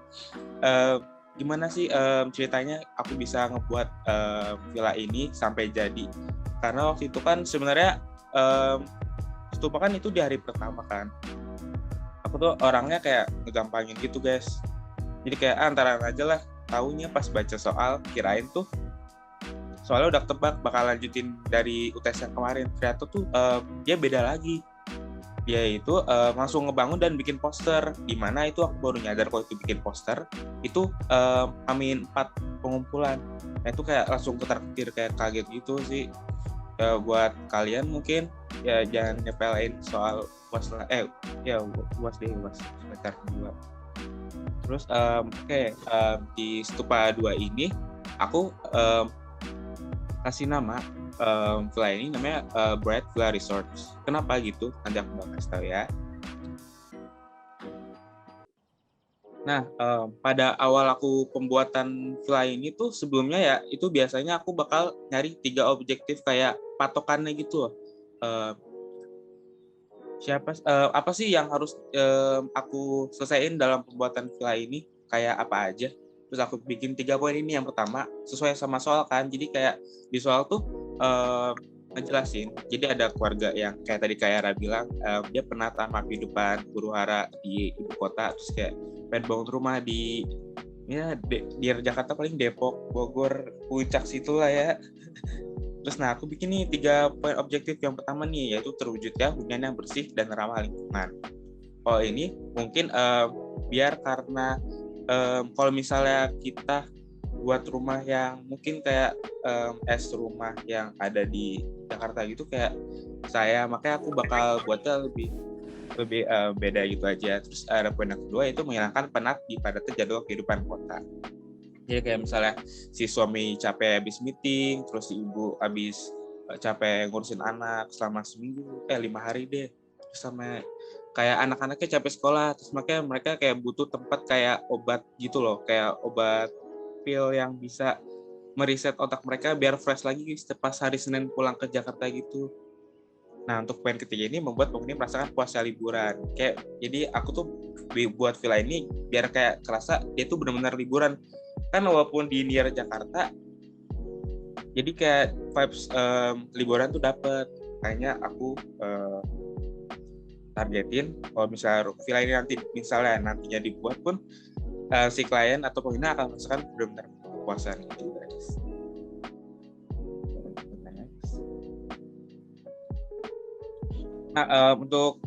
gimana sih ceritanya aku bisa ngebuat villa ini sampai jadi, karena waktu itu kan sebenarnya stupa kan itu di hari pertama kan, aku tuh orangnya kayak ngegampangin gitu guys, jadi kayak antaran aja lah. Taunya pas baca soal, kirain tuh soalnya udah tebak bakal lanjutin dari UTS yang kemarin. Ternyata tuh dia beda lagi. Dia itu langsung ngebangun dan bikin poster. Dimana itu aku baru nyadar kalau itu bikin poster itu Amin 4 pengumpulan. Nah itu kayak langsung ketar-ketir, kayak kaget gitu sih. buat kalian mungkin ya jangan nyepelin soal UAS lah. UAS semester 2. Terus di Stupa 2 ini aku kasih nama villa ini namanya Bright Villa Resorts. Kenapa gitu? Nanti aku bakal kasih tahu ya. Nah, pada awal aku pembuatan villa ini tuh sebelumnya ya itu biasanya aku bakal nyari 3 objektif kayak patokannya gitu loh. Apa sih yang harus aku selesaiin dalam pembuatan villa ini, kayak apa aja. Terus aku bikin 3 poin ini. Yang pertama sesuai sama soal kan, jadi kayak di soal tuh ngejelasin, jadi ada keluarga yang kayak tadi kayak Ra bilang, dia pernah tamat kehidupan huru-hara di ibu kota, terus kayak pengen bangun rumah di Jakarta, paling Depok, Bogor, Puncak situ lah ya. Terus nah aku bikin nih 3 poin objektif. Yang pertama nih yaitu terwujudnya hunian yang bersih dan ramah lingkungan. Oh ini mungkin biar karena kalau misalnya kita buat rumah yang mungkin kayak rumah yang ada di Jakarta gitu kayak makanya aku bakal buatnya lebih beda gitu aja. Terus ada poin yang kedua itu menghilangkan penat di padatnya jadwal kehidupan kota. Jadi kayak misalnya si suami capek habis meeting, terus si ibu habis capek ngurusin anak selama seminggu, 5 hari deh. Terus sama kayak anak-anaknya capek sekolah, terus makanya mereka kayak butuh tempat kayak obat gitu loh, kayak obat pil yang bisa meriset otak mereka biar fresh lagi pas hari Senin pulang ke Jakarta gitu. Nah, untuk poin ketiga ini membuat penghuni merasakan puasnya liburan. Jadi aku tuh buat villa ini biar kayak kerasa dia tuh benar-benar liburan. Kan walaupun di near Jakarta, jadi kayak vibes liburan tuh dapet. Kayaknya aku targetin kalau misalnya villa ini nantinya dibuat pun si klien atau pengguna akan merasakan benar-benar kepuasan gitu guys. Nah, untuk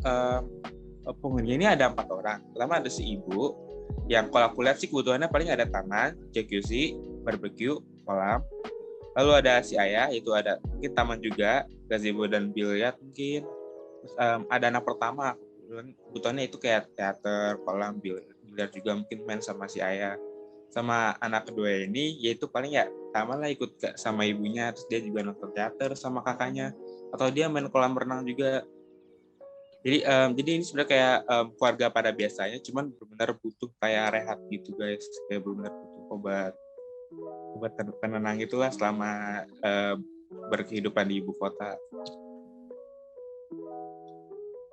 penghuni ini ada 4 orang. Pertama ada si ibu, yang kalau aku lihat sih kebutuhannya paling ada taman, jacuzzi, barbecue, kolam. Lalu ada si ayah, itu ada mungkin taman juga, gazebo dan biliar mungkin. Terus ada anak pertama, kebutuhannya itu kayak teater, kolam, biliar juga mungkin main sama si ayah. Sama anak kedua ini, yaitu paling ya taman lah ikut sama ibunya, terus dia juga nonton teater sama kakaknya, atau dia main kolam renang juga. Jadi ini sebenarnya kayak keluarga pada biasanya, cuman benar-benar butuh kayak rehat gitu guys, kayak benar-benar butuh obat penenang itulah selama berkehidupan di ibu kota.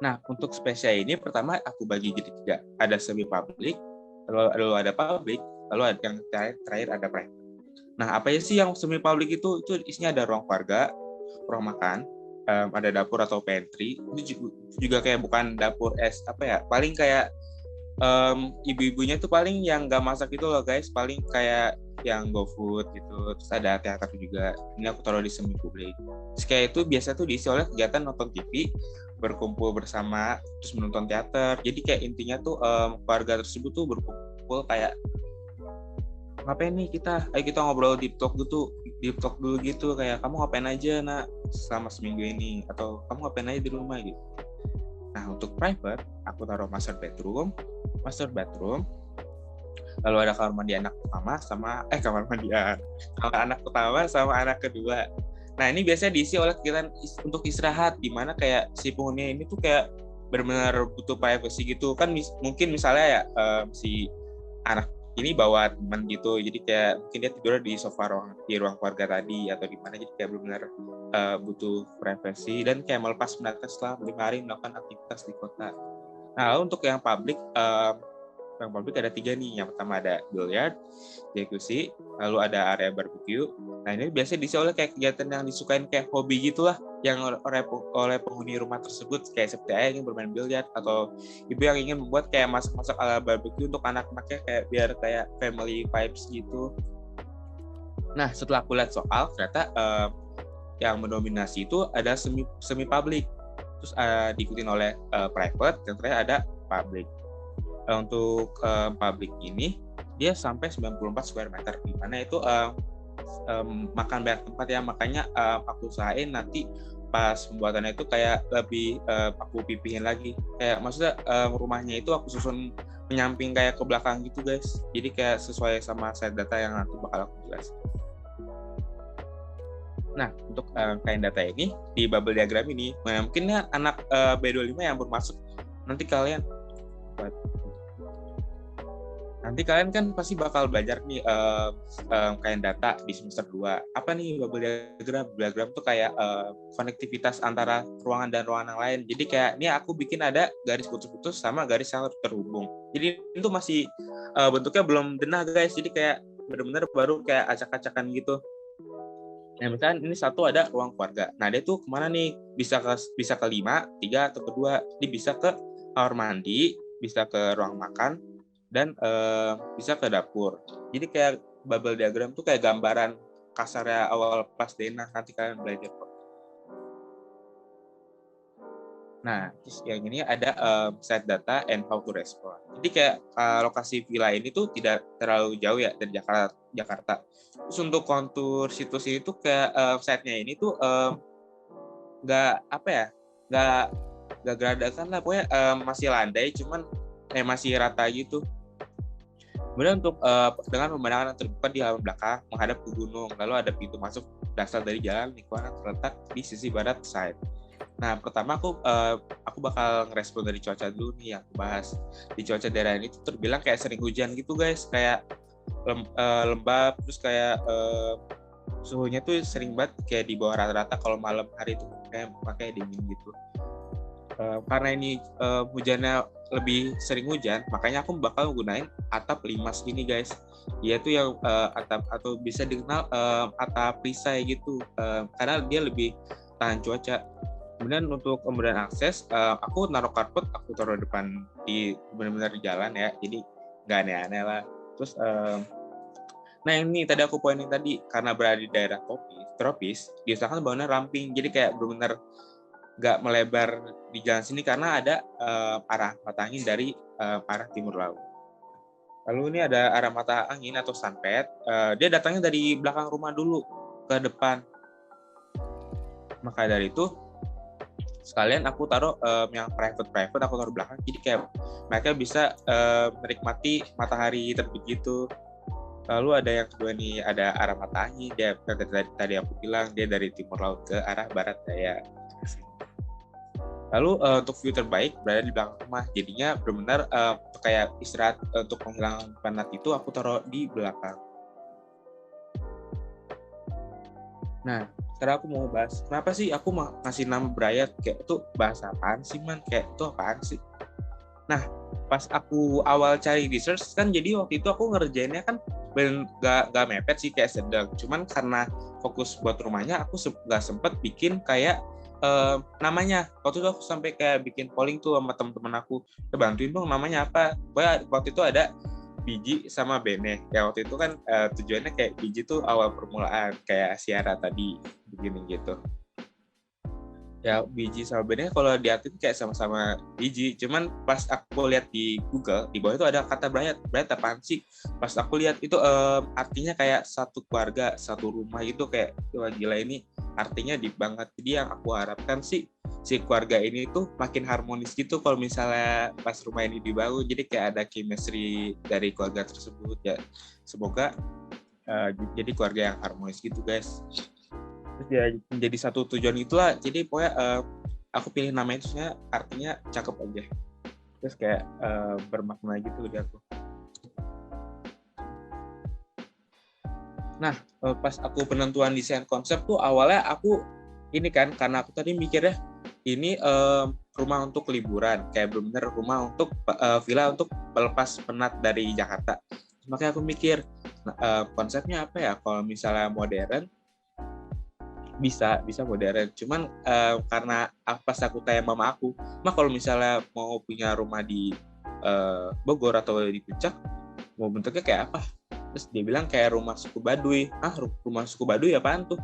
Nah, untuk spesial ini pertama aku bagi jadi 3, ada semi public, lalu ada public, lalu ada yang terakhir ada private. Nah, apa sih yang semi public itu isinya ada ruang keluarga, ruang makan, ada dapur atau pantry. Itu juga kayak bukan dapur paling kayak ibu-ibunya tuh paling yang nggak masak itu loh guys, paling kayak yang GoFood gitu. Terus ada teater juga, ini aku taruh di semi publik. Terus kayak itu biasa tuh diisi oleh kegiatan nonton TV, berkumpul bersama, terus menonton teater. Jadi kayak intinya tuh keluarga tersebut tuh berkumpul kayak ngapain nih ayo kita ngobrol deep talk dulu gitu, kayak kamu ngapain aja nak selama seminggu ini, atau kamu ngapain aja di rumah gitu. Nah, untuk private aku taruh master bedroom, lalu ada kamar mandi anak pertama sama anak pertama sama anak kedua. Nah, ini biasanya diisi oleh kegiatan untuk istirahat, di mana kayak si penghuni ini tuh kayak benar-benar butuh privacy gitu kan. Mungkin misalnya ya si anak ini bawa teman gitu, jadi kayak mungkin dia tidur di sofa di ruang keluarga tadi atau di mana, jadi kayak benar-benar butuh privasi dan kayak melepas penat setelah 5 hari melakukan aktivitas di kota. Nah, lalu untuk yang public ada 3 nih. Yang pertama ada biliar, jacuzzi, lalu ada area barbecue. Nah, ini biasanya diisi oleh kayak kegiatan yang disukain kayak hobi gitulah yang oleh penghuni rumah tersebut, kayak seperti ayah ingin bermain biliar atau ibu yang ingin membuat kayak masak-masak ala barbecue untuk anak-anaknya kayak biar kayak family vibes gitu. Nah, setelah aku lihat soal, ternyata yang mendominasi itu ada semi public, terus diikutin oleh private, dan terakhir ada public. Untuk public ini dia sampai 94 square meter, di mana itu makan banyak tempat ya, makanya aku usahain nanti pas pembuatannya itu kayak lebih aku pipihin lagi, kayak maksudnya rumahnya itu aku susun menyamping kayak ke belakang gitu guys, jadi kayak sesuai sama set data yang nanti bakal aku jelas. Nah, untuk kain data ini di bubble diagram ini, mungkin ya anak B25 yang baru masuk, nanti kalian kan pasti bakal belajar nih kain data di semester 2. Apa nih bubble diagram? Diagram tuh kayak konektivitas antara ruangan dan ruangan yang lain. Jadi kayak ini aku bikin ada garis putus-putus sama garis yang terhubung. Jadi itu masih bentuknya belum denah guys. Jadi kayak benar-benar baru kayak acak-acakan gitu. Nah, misalnya ini satu ada ruang keluarga. Nah, dia tuh kemana nih? Bisa ke 5, 3 atau ke 2. Dia bisa ke kamar mandi, bisa ke ruang makan, dan bisa ke dapur. Jadi kayak bubble diagram tuh kayak gambaran kasarnya awal pas Dena, nanti kalian belajar kok. Nah, terus yang ini ada set data and how to respond. Jadi kayak lokasi villa ini tuh tidak terlalu jauh ya dari Jakarta. Terus untuk kontur situs ini tuh kayak setnya ini tuh nggak geradakan lah, pokoknya masih landai, cuman masih rata gitu. Kemudian untuk dengan pemandangan yang terbuka di halaman belakang menghadap ke gunung, lalu ada pintu masuk dasar dari jalan lingkungan yang terletak di sisi barat side. Nah, pertama aku bakal ngerespon dari cuaca dulu nih yang aku bahas. Di cuaca daerah ini tuh terbilang kayak sering hujan gitu guys, kayak lembab, terus kayak suhunya tuh sering banget kayak di bawah rata-rata kalau malam hari itu kayak dingin gitu. Karena ini hujannya lebih sering hujan, makanya aku bakal gunain atap limas ini guys. Dia tuh yang atap atau bisa dikenal atap perisai gitu, karena dia lebih tahan cuaca. Kemudian untuk kemudian akses, aku naruh karpet, aku taruh depan di benar-benar di jalan ya, jadi nggak aneh-aneh lah. Terus nah ini tadi aku poinin tadi, karena berada di daerah tropis, diusahakan bangunnya ramping, jadi kayak benar-benar nggak melebar di jalan sini karena ada arah mata angin dari arah timur laut. Lalu ini ada arah mata angin atau sunpad, dia datangnya dari belakang rumah dulu ke depan. Maka dari itu sekalian aku taruh yang private aku taruh belakang, jadi kayak mereka bisa menikmati matahari terbit gitu. Lalu ada yang kedua nih, ada arah mata angin, dia tadi aku bilang dia dari timur laut ke arah barat daya. Lalu untuk view terbaik berada di belakang rumah, jadinya benar-benar kayak istirahat untuk menghilangkan penat itu aku taruh di belakang. Nah, sekarang aku mau bahas kenapa sih aku ngasih nama Brayat, kayak itu bahasa apaan sih man, kayak itu apaan sih. Nah, pas aku awal cari research kan, jadi waktu itu aku ngerjainnya kan gak mepet sih, kayak sedang, cuman karena fokus buat rumahnya aku gak sempet bikin kayak namanya. Waktu itu aku sampai kayak bikin polling tuh sama teman-teman aku, bantuin dong namanya apa. Waktu itu ada Biji sama Bene ya, waktu itu kan tujuannya kayak Biji tuh awal permulaan kayak Siara tadi begini gitu ya. Biji sama Bene kalau diartiin kayak sama-sama biji, cuman pas aku lihat di Google di bawah itu ada kata Brayat apaan sih. Pas aku lihat itu artinya kayak satu keluarga, satu rumah gitu, kayak wah gila ini artinya deep banget. Jadi yang aku harapkan sih si keluarga ini tuh makin harmonis gitu kalau misalnya pas rumah ini dibangun, jadi kayak ada chemistry dari keluarga tersebut ya. Semoga jadi keluarga yang harmonis gitu guys. Terus ya menjadi satu tujuan itulah, jadi pokoknya aku pilih namanya itu sebenarnya artinya cakep aja, terus kayak bermakna gitu di aku. Nah, pas aku penentuan desain konsep tuh awalnya aku ini kan, karena aku tadi mikirnya ini rumah untuk liburan, kayak benar-benar rumah untuk villa untuk pelepas penat dari Jakarta. Makanya aku mikir konsepnya apa ya, kalau misalnya modern bisa modern, cuman karena pas aku tanya mama aku, kalau misalnya mau punya rumah di Bogor atau di Puncak mau bentuknya kayak apa, terus dia bilang kayak rumah suku Baduy. Rumah suku Baduy apaan tuh?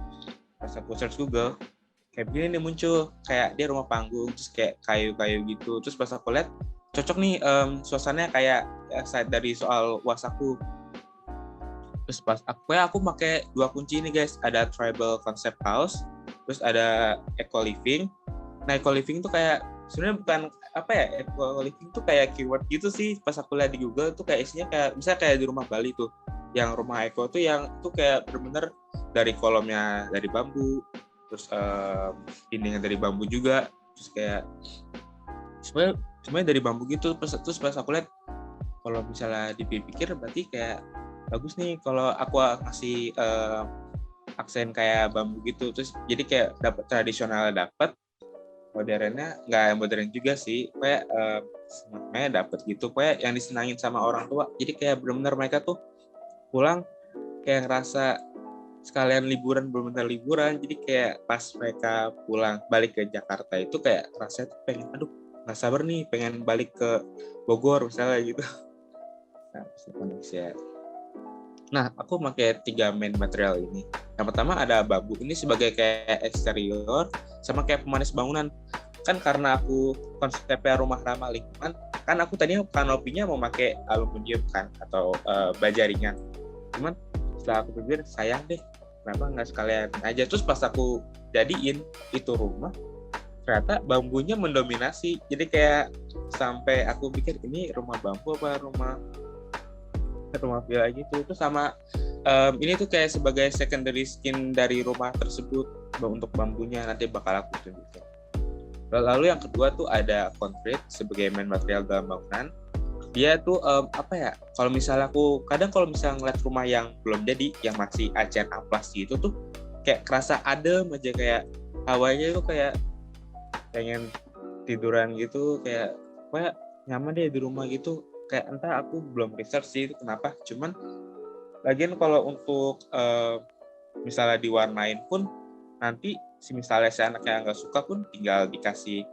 Pas aku search Google kayak begini nih muncul, kayak dia rumah panggung terus kayak kayu-kayu gitu. Terus pas aku lihat cocok nih suasananya kayak dari soal UAS aku. Terus pas aku pakai 2 kunci ini guys, ada tribal concept house, terus ada eco living. Nah, eco living tuh kayak sebenarnya bukan apa ya, eco living tuh kayak keyword gitu sih. Pas aku lihat di Google tuh kayak isinya kayak misalnya kayak di rumah Bali tuh, yang rumah eco tuh yang tuh kayak bener-bener dari kolomnya dari bambu, terus dindingnya dari bambu juga, terus kayak semuanya dari bambu gitu. Terus pas aku lihat, kalau misalnya dipikir berarti kayak bagus nih kalau aku ngasih aksen kayak bambu gitu. Terus jadi kayak dapat tradisional, dapat modernnya, nggak modern juga sih, kayak semuanya dapat gitu, kayak yang disenangin sama orang tua. Jadi kayak benar-benar mereka tuh pulang kayak ngerasa sekalian liburan, benar-benar liburan. Jadi kayak pas mereka pulang balik ke Jakarta itu kayak rasanya tuh pengen, aduh nggak sabar nih pengen balik ke Bogor misalnya gitu. Nah, aku pakai 3 main material ini. Yang pertama ada bambu, ini sebagai kayak eksterior sama kayak pemanis bangunan. Kan karena aku konsepnya rumah ramah lingkungan, kan aku tadinya kanopinya mau pakai aluminium kan, atau baja ringan. Cuman setelah aku pikir, sayang deh, kenapa nggak sekalian aja. Terus pas aku jadiin itu rumah, ternyata bambunya mendominasi. Jadi kayak sampai aku pikir ini rumah bambu apa rumah villa gitu. Itu sama ini tuh kayak sebagai secondary skin dari rumah tersebut untuk bambunya, nanti bakal aku tunjukin. Lalu yang kedua tuh ada konkrit sebagai main material dalam bangunan. Dia tuh apa ya, kalau misalnya aku kadang kalau misalnya ngeliat rumah yang belum jadi, yang masih acian amplas gitu tuh kayak kerasa adem aja, kayak hawanya tuh kayak pengen tiduran gitu, kayak nyaman deh di rumah gitu. Kayak entah aku belum research sih itu kenapa, cuman lagian kalau untuk misalnya diwarnain pun nanti misalnya si anaknya nggak suka pun tinggal dikasih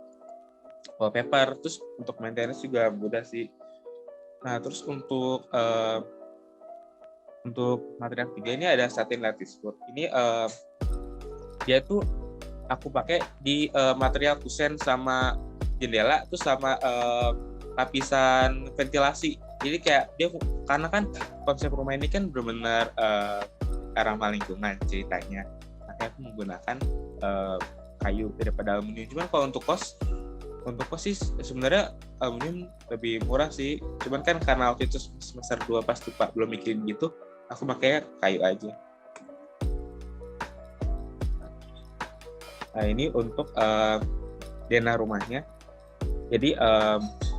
wallpaper. Terus untuk maintenance juga mudah sih. Nah, terus untuk material ketiga ini ada satin lattice wood. Ini dia tuh aku pakai di material kusen sama jendela, terus sama lapisan ventilasi. Jadi kayak dia, karena kan konsep rumah ini kan benar-benar ramah lingkungan ceritanya, makanya aku menggunakan kayu daripada aluminium. Cuman kalau untuk kos sih sebenarnya aluminium lebih murah sih. Cuman kan karena waktu itu semester 2 pas tuh Pak belum mikirin gitu, aku pakai kayu aja. Nah, ini untuk denah rumahnya. Jadi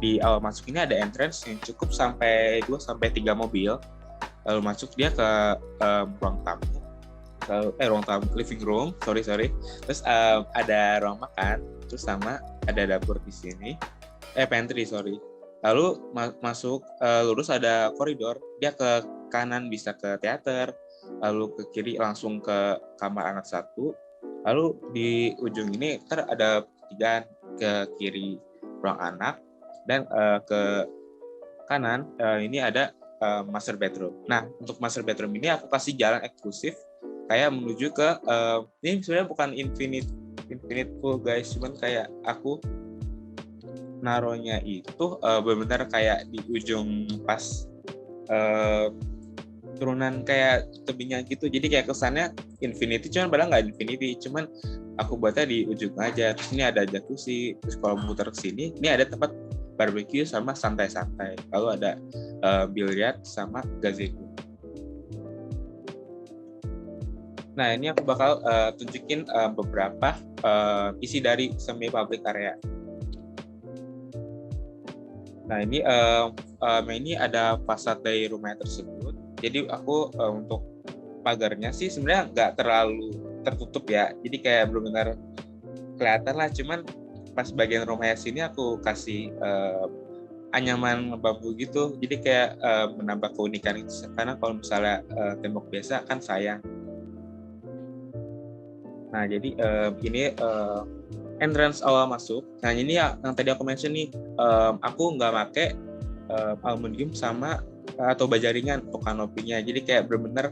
di awal masuk ini ada entrance yang cukup sampai 2-3 mobil. Lalu masuk dia ke ruang tamu, living room, sorry. Terus ada ruang makan, terus sama ada dapur di sini. Pantry, sorry. Lalu masuk lurus ada koridor, dia ke kanan bisa ke teater, lalu ke kiri langsung ke kamar anak 1. Lalu di ujung ini ada pertigaan, ke kiri ruang anak, dan ke kanan ini ada master bedroom. Nah, untuk master bedroom ini aku kasih jalan eksklusif kayak menuju ke ini sebenarnya bukan infinite pool guys, cuman kayak aku naruhnya itu benar-benar kayak di ujung pas turunan kayak tebingnya gitu. Jadi kayak kesannya infinity, cuman padahal nggak infinity, cuman aku buatnya di ujung aja. Terus ini ada jacuzzi, terus kalau muter ke sini ini ada tempat barbecue sama santai-santai. Lalu ada biliar sama gazebo. Nah, ini aku bakal tunjukin beberapa isi dari semi public area. Nah, ini ada fasad dari rumah tersebut. Jadi aku untuk pagarnya sih sebenarnya nggak terlalu tertutup ya. Jadi kayak benar-benar kelihatan lah. Cuman pas bagian rumahnya sini aku kasih anyaman bambu gitu. Jadi kayak menambah keunikan itu. Karena kalau misalnya tembok biasa kan sayang. Nah, jadi ini entrance awal masuk. Nah, ini yang tadi aku mention nih, aku nggak pakai aluminium sama atau baja ringan untuk kanopinya. Jadi kayak benar-benar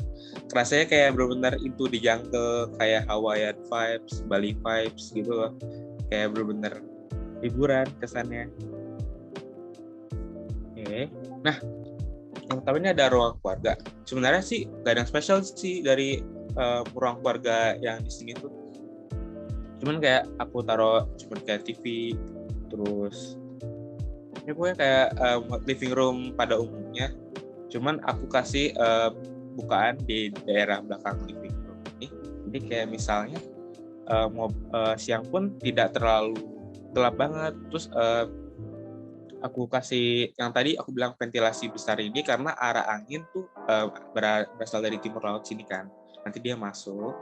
rasanya kayak benar-benar itu di jungle, kayak Hawaiian vibes, Bali vibes gitu loh. Kayak benar-benar liburan kesannya. Oke. Nah, Yang pertama ini ada ruang keluarga. Sebenarnya sih gak ada yang spesial sih dari ruang keluarga yang di sini tuh. Cuman kayak aku taruh cuman kayak TV, terus ini pokoknya kayak living room pada umumnya. Cuman aku kasih bukaan di daerah belakang living room ini. Jadi kayak misalnya siang pun tidak terlalu gelap banget. Terus aku kasih yang tadi aku bilang ventilasi besar ini karena arah angin tuh berasal dari timur laut sini kan. Nanti dia masuk,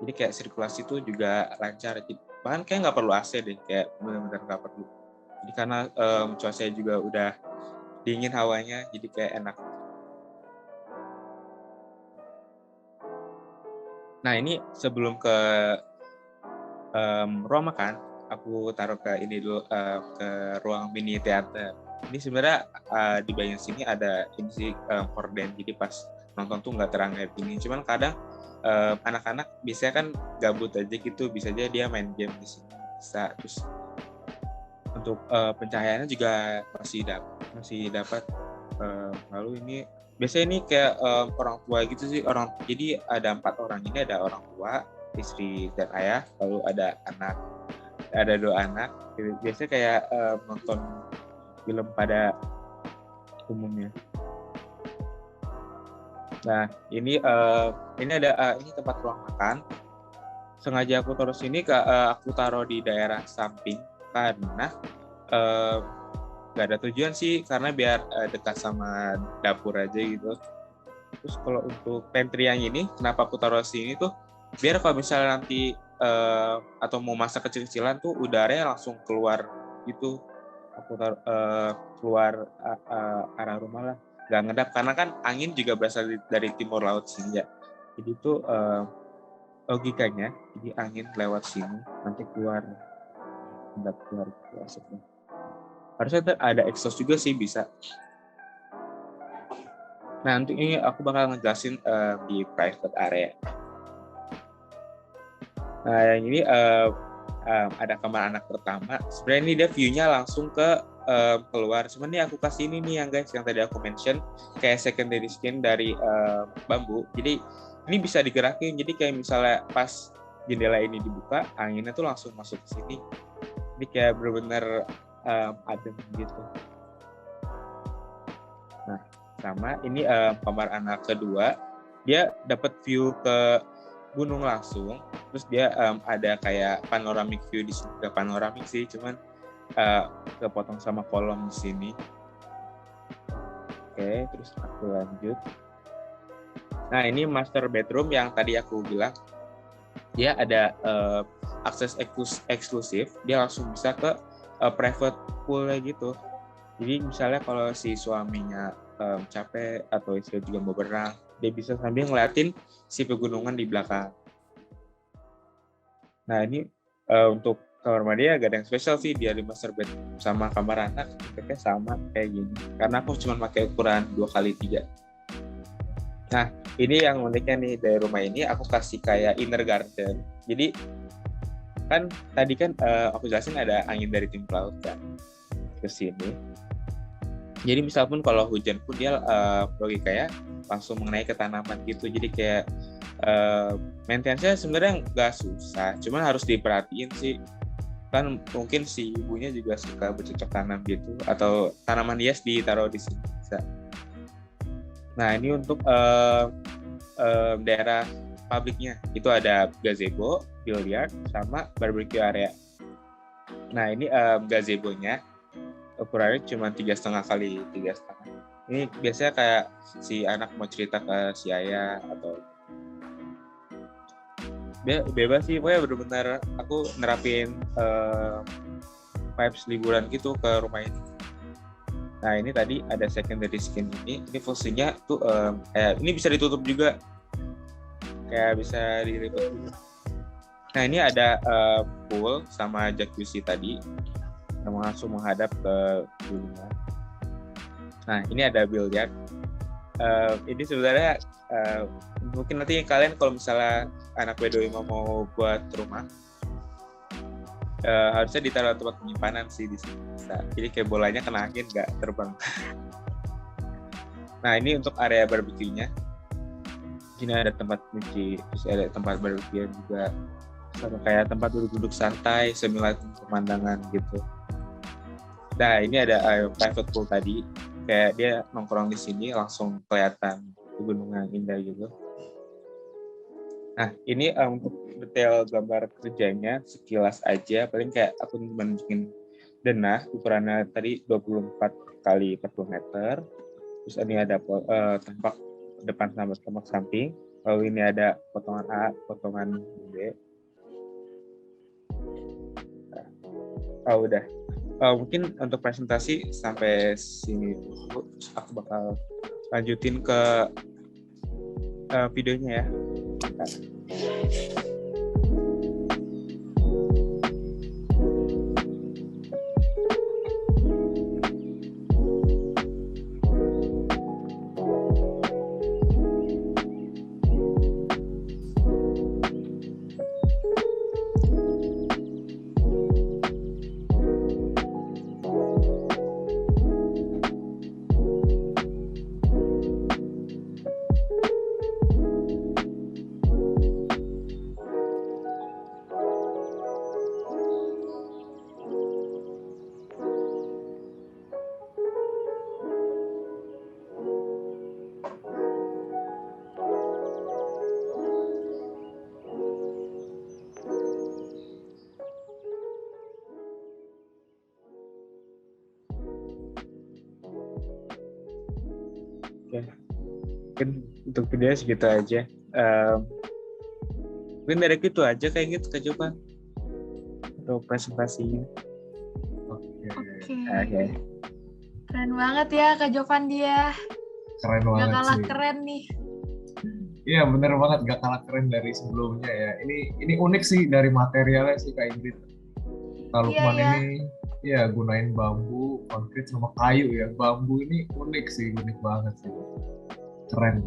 jadi kayak sirkulasi tuh juga lancar. Bahkan kayak nggak perlu AC deh, kayak benar-benar nggak perlu. Jadi karena cuacanya juga udah dingin hawanya, jadi kayak enak. Nah ini sebelum ke ruang makan, aku taruh ke ini dulu, ke ruang mini theater. Ini sebenarnya di bagian sini ada ini sih korden, jadi pas nonton tuh nggak terang kayak gini. Cuman kadang anak-anak biasanya kan gabut aja gitu, bisa aja dia main game di sini bisa. Terus untuk pencahayaannya juga masih dapat. Lalu ini biasanya ini kayak orang tua gitu sih, jadi ada 4 orang ini, ada orang tua, istri dan ayah, lalu ada 2 anak. Biasanya kayak nonton film pada umumnya. Nah ini ada ini tempat ruang makan. Sengaja aku taruh sini, aku taruh di daerah samping karena nggak ada tujuan sih, karena biar dekat sama dapur aja gitu. Terus kalau untuk pantry yang ini, kenapa aku taruh sini tuh biar kalau misalnya nanti atau mau masak kecil-kecilan tuh udaranya langsung keluar gitu. Aku taruh keluar arah rumah lah, nggak ngedap karena kan angin juga berasal dari timur laut sini ya. Jadi itu logikanya, jadi angin lewat sini nanti keluar asapnya. Harusnya ada exhaust juga sih, bisa. Nah nanti ini aku bakal ngejelasin di private area. Nah yang ini ada kamar anak pertama. Sebenarnya ini dia view-nya langsung ke keluar. Cuman nih aku kasih ini nih yang guys, yang tadi aku mention kayak secondary skin dari bambu. Jadi ini bisa digerakin. Jadi kayak misalnya pas jendela ini dibuka, anginnya tuh langsung masuk ke sini. Jadi kayak benar-benar adem gitu. Nah sama ini kamar anak kedua, dia dapat view ke gunung langsung. Terus dia ada kayak panoramic view di sini. Gak panoramik sih, cuman kepotong sama kolom di sini. Oke, terus aku lanjut. Nah ini master bedroom yang tadi aku bilang, dia ada akses eksklusif. Dia langsung bisa ke private pool gitu. Jadi misalnya kalau si suaminya capek atau istri juga mau berenang, dia bisa sambil ngeliatin si pegunungan di belakang. Nah ini untuk kamar mandi agak ada yang spesial sih, dia di master bed sama kamar anak kayaknya sama kayak gini. Karena aku cuma pakai ukuran 2x3. Nah ini yang uniknya nih dari rumah ini, aku kasih kayak inner garden. Jadi kan tadi kan aku jelasin ada angin dari timur laut kan ke sini. Jadi misal pun kalau hujan pun dia logikanya langsung mengenai ke tanaman gitu. Jadi kayak maintenance-nya sebenarnya nggak susah, cuman harus diperhatiin sih. Kan mungkin si ibunya juga suka bercocok tanam gitu, atau tanaman hias ditaruh di sini bisa. Nah ini untuk daerah publiknya itu ada gazebo, billiard, sama barbecue area. Nah ini gazebo-nya ukurannya cuma 3,5 kali 3,5. Ini biasanya kayak si anak mau cerita ke si ayah atau bebas sih, pokoknya benar-benar aku nerapin vibes liburan gitu ke rumah ini. Nah ini tadi ada secondary skin ini fungsinya tuh kayak ini bisa ditutup juga, kayak bisa dilipat dulu. Nah ini ada pool sama jacuzzi tadi yang langsung menghadap ke gunungan. Nah ini ada billiard. Ini sebenarnya mungkin nanti kalian kalau misalnya anak B25 mau buat rumah, harusnya ditaruh tempat penyimpanan sih di sini. Nah, jadi kayak bolanya kena angin nggak terbang. Nah, ini untuk area barbecue-nya. Sini ada tempat cuci, terus ada tempat barbecue juga, sama kayak tempat duduk-duduk santai sambil lihat pemandangan gitu. Nah, ini ada private pool tadi, kayak dia nongkrong di sini langsung kelihatan pegunungan indah gitu. Nah, ini untuk detail gambar kerjanya sekilas aja, paling kayak aku nunjukin denah, ukurannya tadi 24 kali 40 meter. Terus ini ada tampak depan sama tampak samping. Lalu ini ada potongan A, potongan B. Udah. Mungkin untuk presentasi sampai sini dulu. Aku bakal lanjutin ke videonya ya. Oke, mungkin untuk video segitu aja. Mungkin dari itu aja kayak gitu Kak Jovan untuk presentasinya. Oke. Oke. Keren banget ya Kak Jovan dia. Keren Gak banget kalah sih. keren nih. Iya bener banget, gak kalah keren dari sebelumnya ya. Ini unik sih dari materialnya sih Kak Ingrid. Kak Lukman Iya. ini ya gunain bambu, konkrit sama kayu ya. Bambu ini unik sih, unik banget sih. Keren.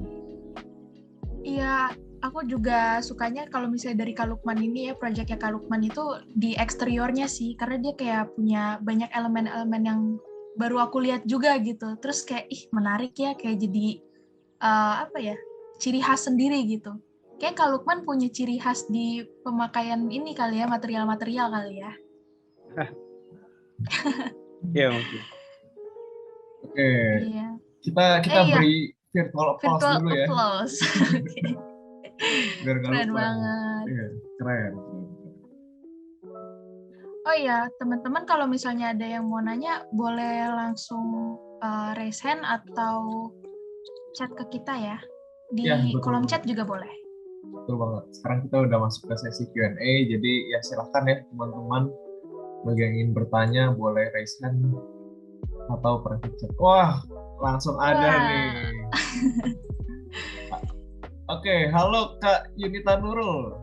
Iya, aku juga sukanya kalau misalnya dari Kak Lukman ini ya, proyeknya Kak Lukman itu di eksteriornya sih, karena dia kayak punya banyak elemen-elemen yang baru aku lihat juga gitu. Terus kayak, menarik ya, kayak jadi, ciri khas sendiri gitu. Kayak Kak Lukman punya ciri khas di pemakaian ini kali ya, material-material kali ya. Iya mungkin. Oke, Iya. kita Iya. beri virtual applause Virtual dulu ya. applause. Biar nggak Keren lupa. banget. Iya, keren. Oh iya, teman-teman kalau misalnya ada yang mau nanya, boleh langsung raise hand atau chat ke kita ya. Di Ya, betul. kolom chat juga boleh. Betul banget. Sekarang kita udah masuk ke sesi Q&A, jadi ya silahkan ya teman-teman bagi yang ingin bertanya boleh raise hand atau private chat. Wah, langsung ada nih. Oke, halo Kak Yunita Nurul.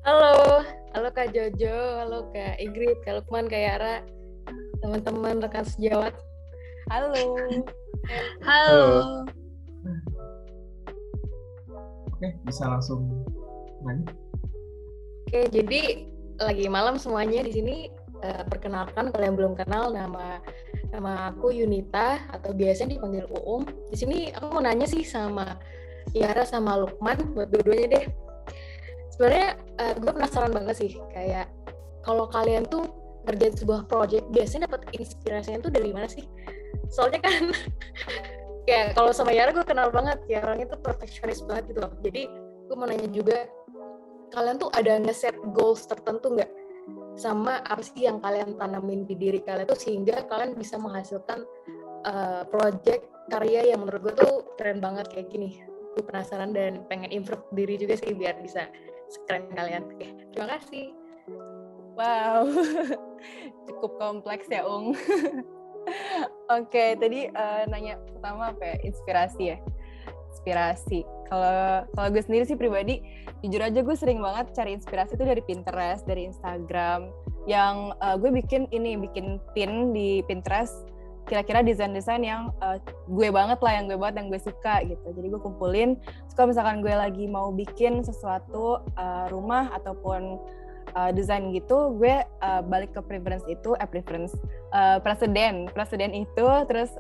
Halo Kak Jojo, halo Kak Ingrid, Kak Lukman, Kak Yara, teman-teman rekan sejawat. Halo. Halo. Oke, bisa langsung nanya. Oke, jadi lagi malam semuanya di sini. Perkenalkan kalau yang belum kenal, nama aku Yunita atau biasanya dipanggil Uum. Di sini aku mau nanya sih sama Yara sama Lukman, buat dua-duanya deh. Sebenarnya gue penasaran banget sih, kayak kalau kalian tuh ngerjain sebuah project, biasanya dapat inspirasinya tuh dari mana sih? Soalnya kan kayak kalau sama Yara gue kenal banget, ya orangnya tuh perfectionist banget gitu loh. Jadi gue mau nanya juga, kalian tuh ada nge-set goals tertentu nggak? Sama apa sih yang kalian tanamin di diri kalian tuh sehingga kalian bisa menghasilkan project karya yang menurut gue tuh keren banget kayak gini. Gue penasaran dan pengen improve diri juga sih biar bisa sekeren kalian. Oke, terima kasih. Wow, cukup kompleks ya, Ung. Oke, tadi nanya pertama apa ya? Inspirasi ya? Inspirasi. Kalau gue sendiri sih pribadi, jujur aja gue sering banget cari inspirasi itu dari Pinterest, dari Instagram. Yang gue bikin pin di Pinterest, kira-kira desain-desain yang gue banget lah, yang gue suka gitu. Jadi gue kumpulin, kalau misalkan gue lagi mau bikin sesuatu rumah ataupun desain gitu, gue balik ke presiden itu, terus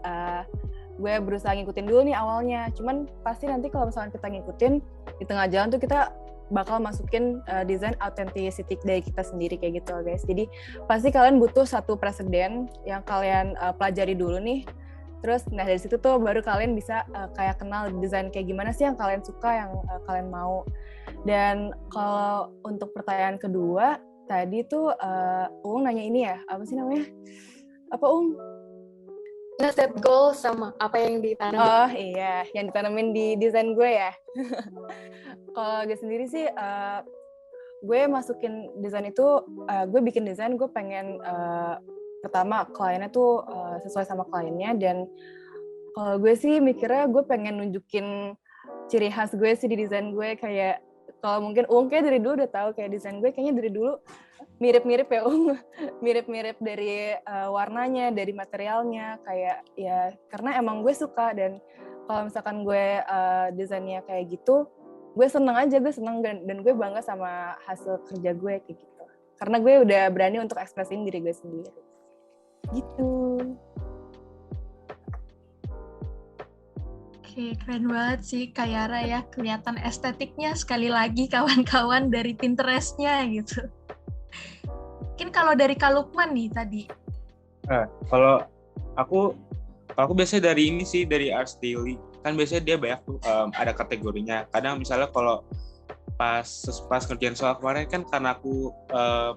gue berusaha ngikutin dulu nih awalnya. Cuman pasti nanti kalau misalkan kita ngikutin di tengah jalan tuh kita bakal masukin desain authenticity dari kita sendiri kayak gitu guys. Jadi pasti kalian butuh satu preseden yang kalian pelajari dulu nih. Terus nah dari situ tuh baru kalian bisa kayak kenal desain kayak gimana sih yang kalian suka, yang kalian mau. Dan kalau untuk pertanyaan kedua tadi tuh Uung nanya ini ya, apa sih namanya? Apa Uung? Nge-set goal sama apa yang ditanam. Oh iya, yang ditanamin di desain gue ya. Kalau gue sendiri sih, gue masukin desain itu, gue bikin desain, gue pengen pertama kliennya tuh sesuai sama kliennya, dan kalau gue sih mikirnya gue pengen nunjukin ciri khas gue sih di desain gue. Kayak kalau mungkin Uung kayak dari dulu udah tahu kayak desain gue kayaknya dari dulu mirip-mirip ya Uung, mirip-mirip dari warnanya, dari materialnya, kayak ya karena emang gue suka. Dan kalau misalkan gue desainnya kayak gitu, gue seneng aja, gue seneng dan gue bangga sama hasil kerja gue kayak gitu. Karena gue udah berani untuk ekspresiin diri gue sendiri. Gitu. Oke, keren banget sih Kak Yara ya. Kelihatan estetiknya sekali lagi kawan-kawan dari Pinterest-nya gitu. Mungkin kalau dari Kak Lukman nih tadi. Kalau aku biasanya dari ini sih, dari Art Daily. Kan biasanya dia banyak tuh ada kategorinya. Kadang misalnya kalau pas kerjaan soal kemarin kan karena aku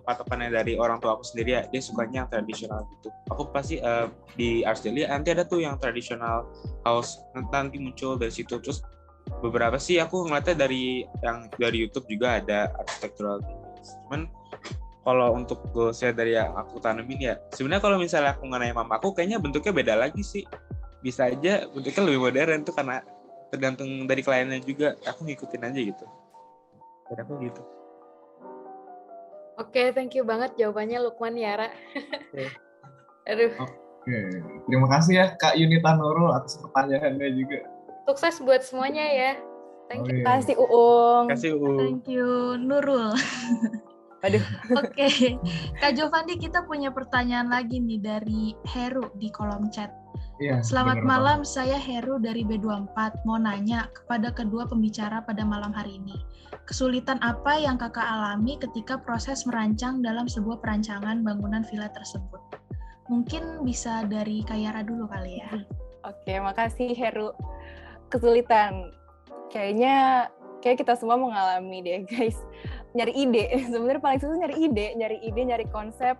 patokannya dari orang tua aku sendiri ya, dia sukanya yang tradisional gitu. Aku pasti di Art Daily nanti ada tuh yang tradisional house, nanti muncul dari situ. Terus beberapa sih aku ngeliatnya dari YouTube juga ada architectural. Cuman kalau untuk goalsnya dari yang aku tanemin ya, sebenarnya kalau misalnya aku nanya mama aku, kayaknya bentuknya beda lagi sih. Bisa aja bentuknya lebih modern tuh karena tergantung dari kliennya juga. Aku ngikutin aja gitu. Dan aku gitu. Oke, thank you banget jawabannya Lukman, Yara. Aduh. Oke, terima kasih ya Kak Yunita Nurul atas pertanyaannya juga. Sukses buat semuanya ya. Thank you. Terima kasih Uung. Kasih Uung. Thank you Nurul. Aduh. Oke, Kak Jovandi, kita punya pertanyaan lagi nih dari Heru di kolom chat. Iya, Selamat bener malam, banget. saya Heru dari B24. Mau nanya kepada kedua pembicara pada malam hari ini. Kesulitan apa yang kakak alami ketika proses merancang dalam sebuah perancangan bangunan villa tersebut? Mungkin bisa dari Kak Yara dulu kali ya. Oke, makasih Heru. Kesulitan. Kayak kita semua mengalami deh guys. Nyari ide. Sebenarnya paling susah nyari ide, nyari konsep.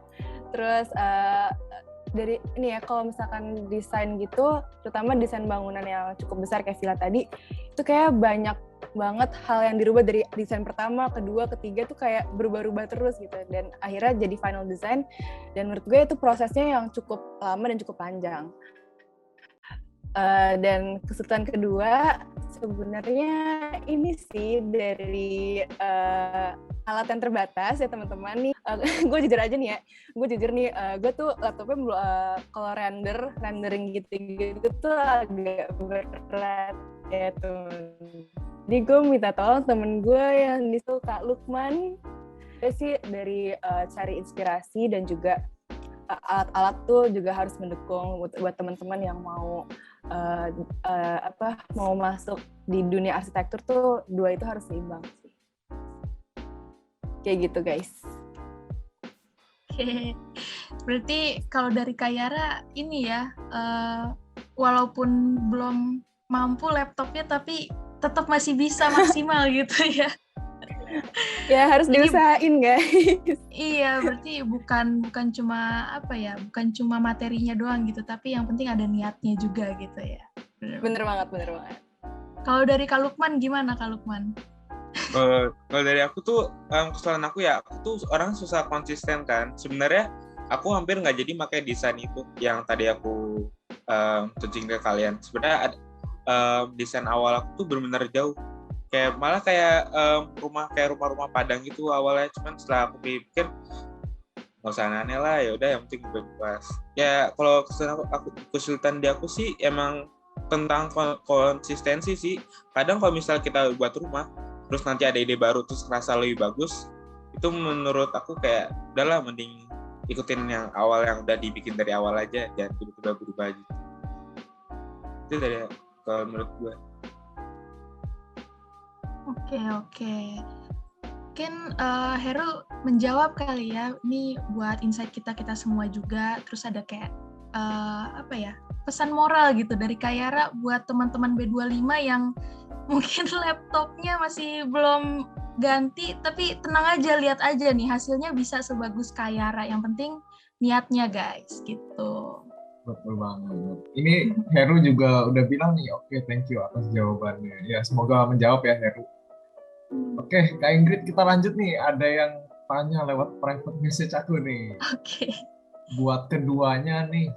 Terus dari ini ya, kalau misalkan desain gitu, terutama desain bangunan yang cukup besar kayak villa tadi, itu kayak banyak banget hal yang dirubah dari desain pertama, kedua, ketiga tuh kayak berubah-ubah terus gitu, dan akhirnya jadi final design. Dan menurut gue itu prosesnya yang cukup lama dan cukup panjang. Dan kesulitan kedua sebenarnya ini sih dari alat yang terbatas ya teman-teman nih. Gue jujur aja nih ya, gue tuh laptopnya kalau rendering gitu tuh agak berat ya teman. Jadi gue minta tolong temen gue yang di situ Kak Lukman. Dia sih dari cari inspirasi, dan juga alat-alat tuh juga harus mendukung buat teman-teman yang mau mau masuk di dunia arsitektur tuh, dua itu harus seimbang sih. Kayak gitu guys. Oke, berarti kalau dari Kak Yara ini ya, walaupun belum mampu laptopnya tapi tetap masih bisa maksimal gitu ya. Ya harus diusahain guys. Iya, berarti bukan cuma materinya doang gitu, tapi yang penting ada niatnya juga gitu ya. Bener banget. Kalau dari Kak Lukman gimana Kak Lukman? Kalau dari aku tuh, kesalahan aku ya, aku tuh orang susah konsisten kan. Sebenarnya aku hampir nggak jadi pakai desain itu yang tadi aku tunjukin ke kalian. Sebenarnya desain awal aku tuh benar-benar jauh. Kayak rumah-rumah Padang gitu awalnya, cuman setelah aku pikir nggak usah aneh lah, ya udah yang penting bebas. Ya kalau kesulitan di aku sih emang tentang konsistensi sih. Kadang kalau misalnya kita buat rumah terus nanti ada ide baru terus kerasa lebih bagus, itu menurut aku kayak udahlah mending ikutin yang awal yang udah dibikin dari awal aja, jangan tiba-tiba berubah gitu. Itu dari kalau menurut gue. Oke. Mungkin Heru menjawab kali ya. Ini buat insight kita semua juga. Terus ada kayak pesan moral gitu dari Kak Yara buat teman-teman B25 yang mungkin laptopnya masih belum ganti, tapi tenang aja, lihat aja nih hasilnya bisa sebagus Kak Yara. Yang penting niatnya guys, gitu. Betul banget. Ini Heru juga udah bilang nih, oke, thank you atas jawabannya. Ya, semoga menjawab ya Heru. Oke, Kak Ingrid, kita lanjut nih. Ada yang tanya lewat private message aku nih. Oke. Buat keduanya nih,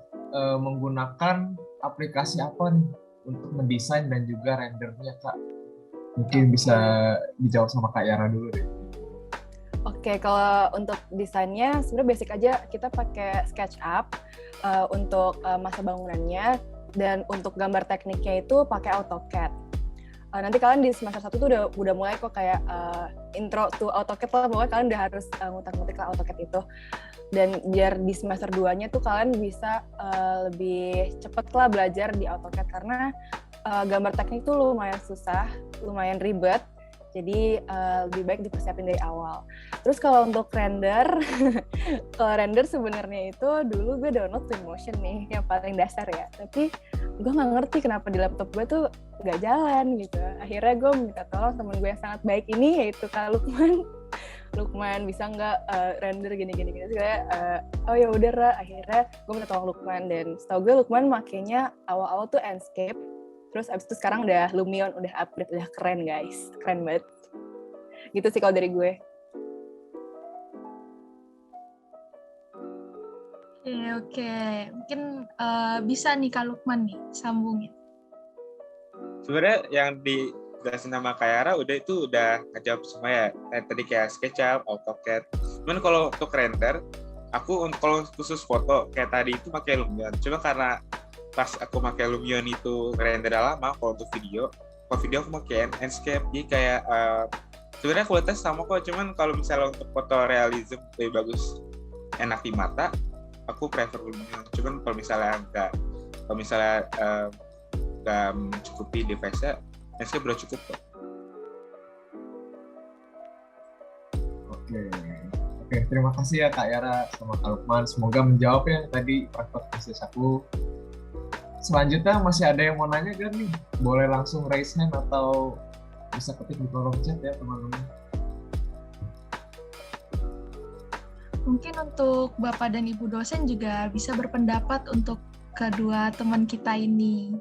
menggunakan aplikasi apa nih untuk mendesain dan juga rendernya, Kak? Mungkin bisa dijawab sama Kak Yara dulu deh. Oke, kalau untuk desainnya sebenarnya basic aja, kita pakai SketchUp untuk masa bangunannya, dan untuk gambar tekniknya itu pakai AutoCAD. Nanti kalian di semester 1 tuh udah mulai kok kayak intro to AutoCAD lah, pokoknya kalian udah harus ngutak-ngutik lah AutoCAD itu. Dan biar di semester 2-nya tuh kalian bisa lebih cepet lah belajar di AutoCAD, karena gambar teknik tuh lumayan susah, lumayan ribet, jadi lebih baik dipersiapin dari awal. Terus kalau untuk render, kalau render sebenarnya itu dulu gue download Twinmotion nih, yang paling dasar ya. Tapi gue nggak ngerti kenapa di laptop gue tuh nggak jalan gitu. Akhirnya gue minta tolong temen gue yang sangat baik ini, yaitu Kak Lukman. Lukman bisa nggak render gini-gini. Terus gue, oh ya udah Ra. Akhirnya gue minta tolong Lukman, dan setahu gue Lukman makainya awal-awal tuh Enscape. Terus abis itu sekarang udah Lumion, udah upgrade, udah keren guys, keren banget. Gitu sih kalau dari gue. Oke. Mungkin bisa nih Kak Lukman nih, sambungin. Sebenarnya yang dijelasin sama Kak Yara udah ngejawab semua ya. Tadi kayak SketchUp, AutoCAD. Cuman kalau untuk render, aku kalau khusus foto kayak tadi itu pakai Lumion. Cuma karena pas aku pakai Lumion itu render lama, kalau untuk video aku pakai Enscape. Jadi kayak sebenarnya kualitas sama kok, cuman kalau misalnya untuk foto realism lebih bagus, enak di mata, aku prefer Lumion. Cuman kalau misalnya nggak mencukupi device-nya, Enscape udah cukup kok. Oke, terima kasih ya Kak Yara sama Kak Lukman. Semoga menjawab ya tadi private message aku. Selanjutnya masih ada yang mau nanya kan nih? Boleh langsung raise hand atau bisa ketik di kolom chat ya teman-teman. Mungkin untuk Bapak dan Ibu dosen juga bisa berpendapat untuk kedua teman kita ini.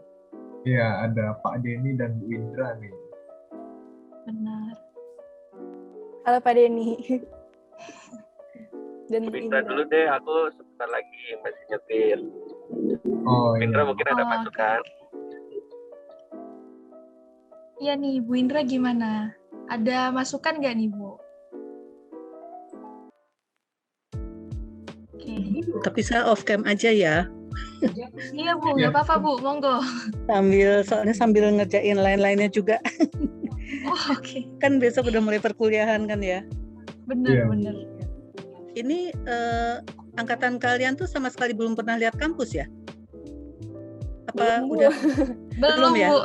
Iya, ada Pak Denny dan Bu Indra nih. Benar. Halo Pak Denny. Dan Bu Indra dulu deh, aku sebentar lagi masih nyetir. Oh, Bu Indra mungkin ada masukan. Iya nih, Bu Indra gimana? Ada masukan nggak nih, Bu? Oke. Tapi saya off cam aja ya. Iya Bu, nggak apa-apa Bu, monggo. Soalnya sambil ngerjain lain-lainnya juga. Oh, oke. Kan besok udah mulai perkuliahan kan ya. Bener. Ini angkatan kalian tuh sama sekali belum pernah lihat kampus ya? Apa Belum, udah? Belum ya? Bu.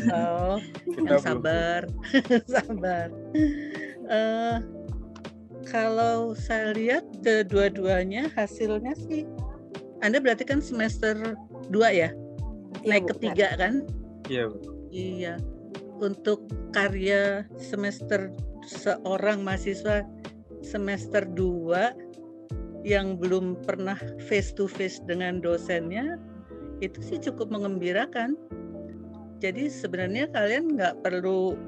Oh, sabar. Kalau saya lihat kedua-duanya hasilnya sih, Anda berarti kan semester 2 ya? Naik ke 3 kan? Iya. Iya. Untuk karya semester seorang mahasiswa semester 2 yang belum pernah face to face dengan dosennya, itu sih cukup mengembirakan. Jadi sebenarnya kalian nggak perlu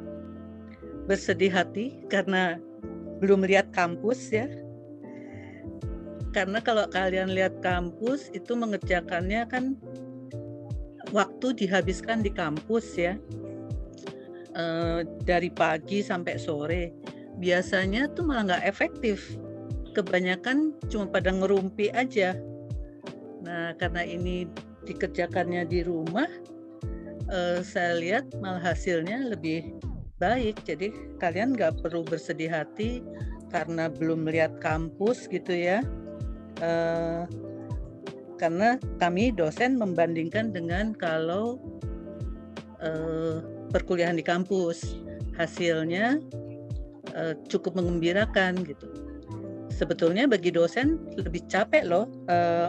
bersedih hati karena belum lihat kampus ya. Karena kalau kalian lihat kampus itu mengerjakannya kan waktu dihabiskan di kampus ya, dari pagi sampai sore. Biasanya tuh malah nggak efektif. Kebanyakan cuma pada ngerumpi aja. Nah karena ini dikerjakannya di rumah, saya lihat malah hasilnya lebih baik. Jadi kalian nggak perlu bersedih hati karena belum melihat kampus gitu ya. Karena kami dosen membandingkan dengan kalau perkuliahan di kampus. Hasilnya cukup menggembirakan gitu. Sebetulnya bagi dosen lebih capek loh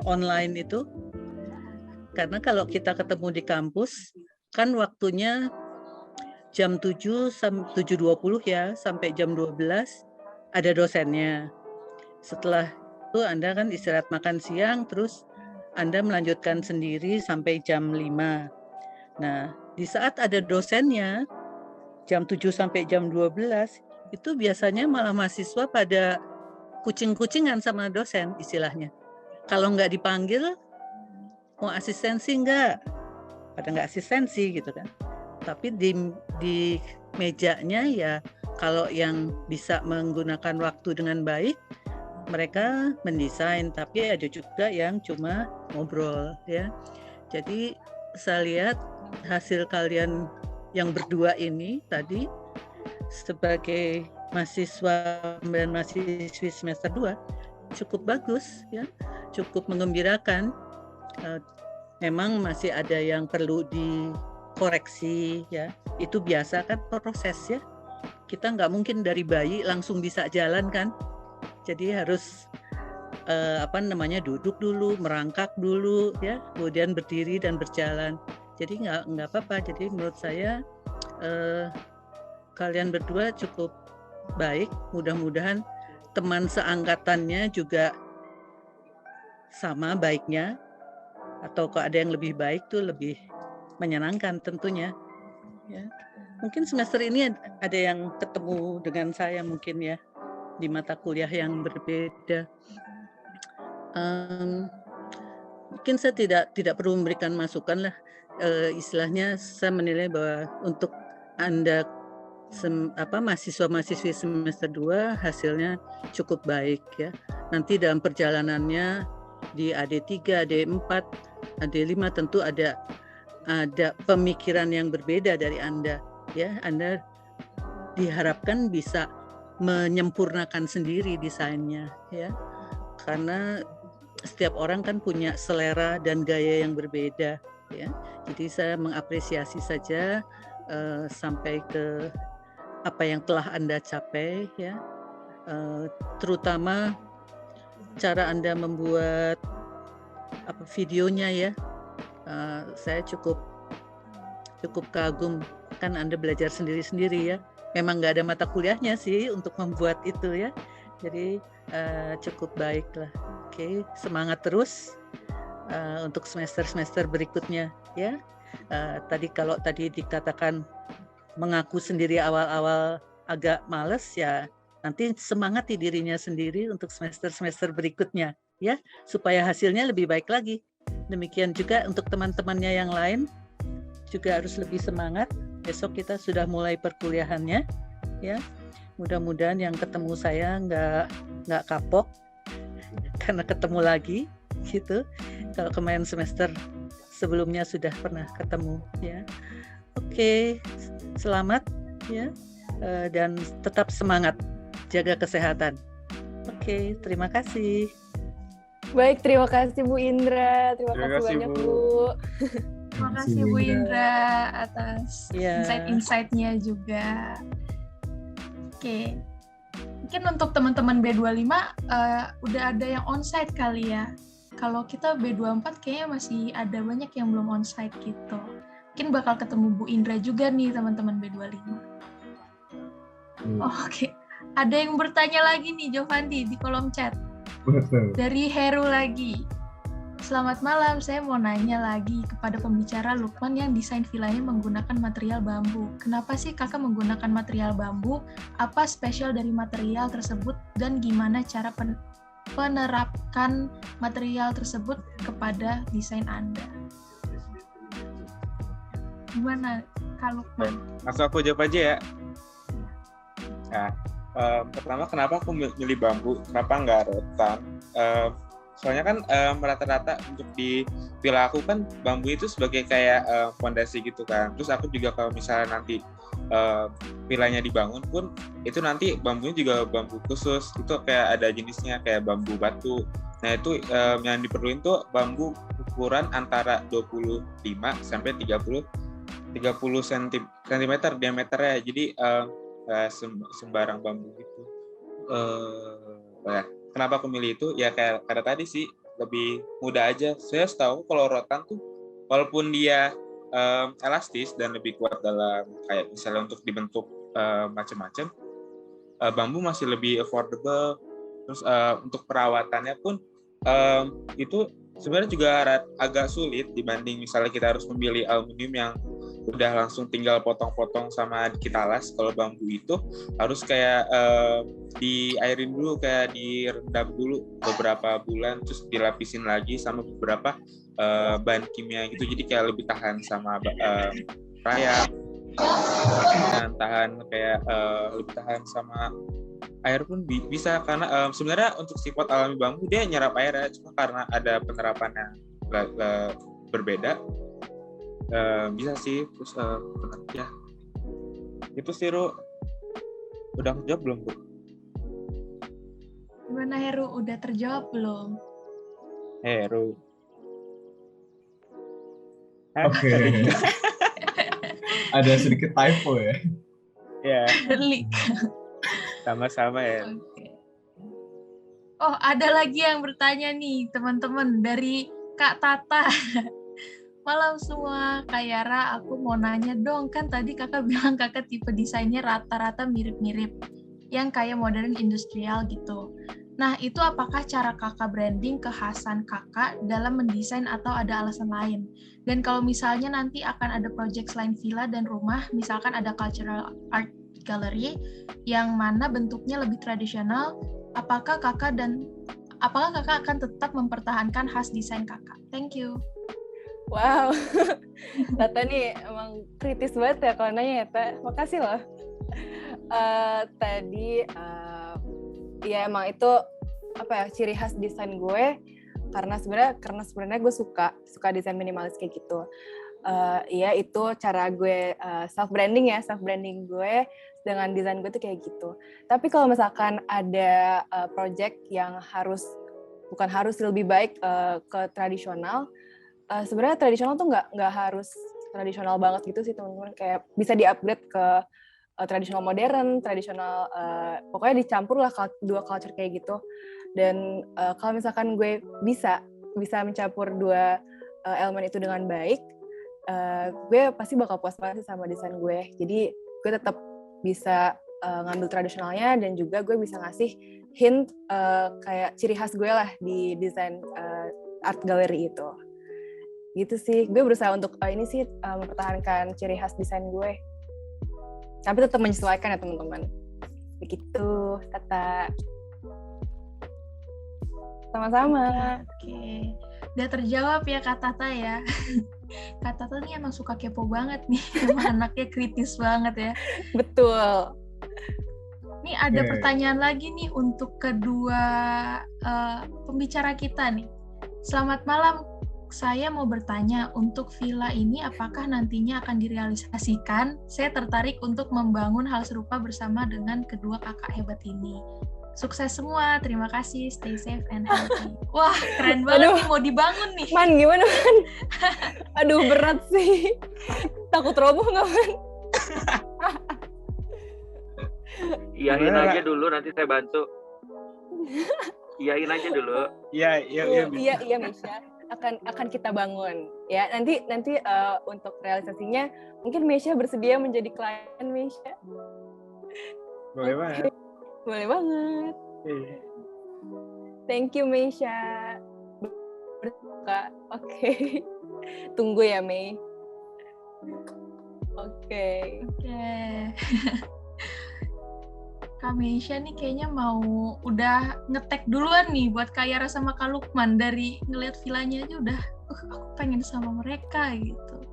online itu, karena kalau kita ketemu di kampus kan waktunya jam 7 sampai 7.20 ya, sampai jam 12 ada dosennya. Setelah itu Anda kan istirahat makan siang, terus Anda melanjutkan sendiri sampai jam 5. Nah, di saat ada dosennya, jam 7 sampai jam 12, itu biasanya malah mahasiswa pada kucing-kucingan sama dosen istilahnya. Kalau nggak dipanggil, mau asistensi nggak? Pada nggak asistensi gitu kan. Tapi di mejanya ya, kalau yang bisa menggunakan waktu dengan baik, mereka mendesain, tapi ada juga yang cuma ngobrol ya. Jadi saya lihat hasil kalian yang berdua ini tadi sebagai mahasiswa dan mahasiswi semester 2 cukup bagus ya, cukup menggembirakan. Memang masih ada yang perlu dikoreksi ya, itu biasa kan proses ya. Kita nggak mungkin dari bayi langsung bisa jalan kan. Jadi harus duduk dulu, merangkak dulu ya, kemudian berdiri dan berjalan. Jadi nggak apa-apa. Jadi menurut saya kalian berdua cukup baik. Mudah-mudahan teman seangkatannya juga sama baiknya, atau kalau ada yang lebih baik tuh lebih menyenangkan tentunya. Ya. Mungkin semester ini ada yang ketemu dengan saya mungkin ya, di mata kuliah yang berbeda. Mungkin saya tidak perlu memberikan masukan lah. Istilahnya saya menilai bahwa untuk Anda mahasiswa-mahasiswi semester 2 hasilnya cukup baik ya. Nanti dalam perjalanannya di AD3, AD4, AD5 tentu ada pemikiran yang berbeda dari Anda ya. Anda diharapkan bisa menyempurnakan sendiri desainnya ya, karena setiap orang kan punya selera dan gaya yang berbeda ya. Jadi saya mengapresiasi saja sampai ke apa yang telah Anda capai ya, terutama cara Anda membuat videonya ya. Saya cukup kagum, kan Anda belajar sendiri-sendiri ya. Memang nggak ada mata kuliahnya sih untuk membuat itu ya. Jadi cukup baik lah. Oke, semangat terus untuk semester-semester berikutnya ya. Kalau tadi dikatakan mengaku sendiri awal-awal agak males ya, nanti semangati dirinya sendiri untuk semester-semester berikutnya ya, supaya hasilnya lebih baik lagi. Demikian juga untuk teman-temannya yang lain juga harus lebih semangat. Besok kita sudah mulai perkuliahannya ya. Mudah-mudahan yang ketemu saya nggak kapok karena ketemu lagi gitu. Kalau kemarin semester sebelumnya sudah pernah ketemu ya. Oke, selamat ya, dan tetap semangat, jaga kesehatan. Oke, terima kasih. Baik, terima kasih Bu Indra. Terima kasih banyak Bu. Terima kasih Bu Indra atas insight-insight-nya juga. Oke, mungkin untuk teman-teman B25 udah ada yang onsite kali ya. Kalau kita B24 kayaknya masih ada banyak yang belum onsite gitu. Mungkin bakal ketemu Bu Indra juga nih teman-teman B25. Oke. Ada yang bertanya lagi nih Jovanti di kolom chat. Dari Heru lagi. Selamat malam, saya mau nanya lagi kepada pembicara Lukman yang desain vilanya menggunakan material bambu. Kenapa sih kakak menggunakan material bambu? Apa spesial dari material tersebut dan gimana cara penerapkan material tersebut kepada desain Anda? Gimana Kak Lukman? Langsung aku jawab aja ya. Nah, pertama kenapa aku milih bambu, kenapa nggak rotan? Soalnya kan rata-rata untuk di villa aku kan bambu itu sebagai kayak fondasi gitu kan. Terus aku juga kalau misalnya nanti villanya dibangun pun itu nanti bambunya juga bambu khusus. Itu kayak ada jenisnya kayak bambu batu. Nah itu yang diperluin tuh bambu ukuran antara 25 sampai 30 cm diameternya, jadi nggak sembarang bambu gitu. Kenapa aku milih itu? Ya kayak kata tadi sih, lebih mudah aja. Saya setahu kalau rotan tuh walaupun dia elastis dan lebih kuat dalam kayak misalnya untuk dibentuk macam-macam, bambu masih lebih affordable. Terus untuk perawatannya pun itu sebenarnya juga agak sulit dibanding misalnya kita harus memilih aluminium yang udah langsung tinggal potong-potong sama kita las. Kalau bambu itu harus kayak diairin dulu, kayak direndam dulu beberapa bulan, terus dilapisin lagi sama beberapa bahan kimia gitu, jadi kayak lebih tahan sama rayap, dan lebih tahan sama air pun bisa, karena sebenarnya untuk sifat alami bambu dia nyerap air ya, cuma karena ada penerapan yang berbeda. Bisa sih, terus ya itu sih. Ru, udah terjawab belum, Bu? Gimana Heru, udah terjawab belum? Ru. Oke. Ada sedikit typo ya. Ya, Lik. sama-sama ya. Oke. Oh, ada lagi yang bertanya nih, teman-teman, dari Kak Tata. Malam semua, Kak Yara, aku mau nanya dong, kan tadi kakak bilang kakak tipe desainnya rata-rata mirip-mirip, yang kayak modern industrial gitu. Nah, itu apakah cara kakak branding kekhasan kakak dalam mendesain atau ada alasan lain? Dan kalau misalnya nanti akan ada project selain villa dan rumah, misalkan ada cultural art gallery, yang mana bentuknya lebih tradisional, apakah kakak akan tetap mempertahankan khas desain kakak? Thank you. Wow, Tata nih emang kritis banget ya kalau nanya ya, Tata. Makasih loh. Tadi, ya emang itu ciri khas desain gue, karena sebenarnya gue suka desain minimalis kayak gitu. Ya itu cara gue self branding gue dengan desain gue tuh kayak gitu. Tapi kalau misalkan ada project yang bukan harus lebih baik ke tradisional, sebenarnya tradisional tuh nggak harus tradisional banget gitu sih teman-teman, kayak bisa di-upgrade ke tradisional modern, tradisional, pokoknya dicampur lah dua culture kayak gitu. Dan kalau misalkan gue bisa mencampur dua elemen itu dengan baik, gue pasti bakal puas banget sama desain gue. Jadi gue tetap bisa ngambil tradisionalnya, dan juga gue bisa ngasih hint kayak ciri khas gue lah di desain art gallery itu. Gitu sih, gue berusaha untuk mempertahankan ciri khas desain gue, tapi tetap menyesuaikan ya teman-teman. Begitu, Tata. Sama-sama. Oke. Udah terjawab ya Kak Tata ya. Kak Tata nih emang suka kepo banget nih, emang anaknya kritis banget ya. Betul. Nih ada pertanyaan lagi nih untuk kedua pembicara kita nih. Selamat malam. Saya mau bertanya, untuk villa ini apakah nantinya akan direalisasikan? Saya tertarik untuk membangun hal serupa bersama dengan kedua kakak hebat ini. Sukses semua, terima kasih, stay safe and healthy. Wah, keren banget nih, mau dibangun nih. Man, gimana Man? Aduh, berat sih. Takut roboh nggak Man? Iyain aja dulu, nanti saya bantu. Iyain aja dulu. Iya, Misha. Akan kita bangun ya, nanti untuk realisasinya mungkin Meisha bersedia menjadi klien Meisha. Boleh banget. Thank you Meisha. Oke. Tunggu ya Mei. Oke. Kak Meisha nih kayaknya udah ngetek duluan nih buat Kak Yara sama Kak Lukman. Dari ngeliat villanya aja udah, aku pengen sama mereka gitu.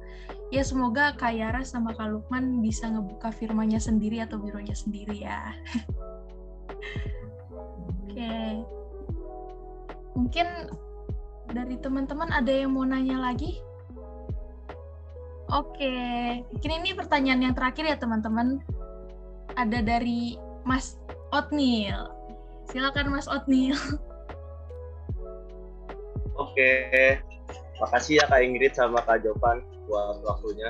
Ya semoga Kak Yara sama Kak Lukman bisa ngebuka firmanya sendiri atau bironya sendiri ya. Oke. Mungkin dari teman-teman ada yang mau nanya lagi? Oke. Mungkin ini pertanyaan yang terakhir ya teman-teman. Ada dari Mas Otnil. Silakan Mas Otnil. Oke. Makasih ya Kak Ingrid sama Kak Jovan buat waktunya.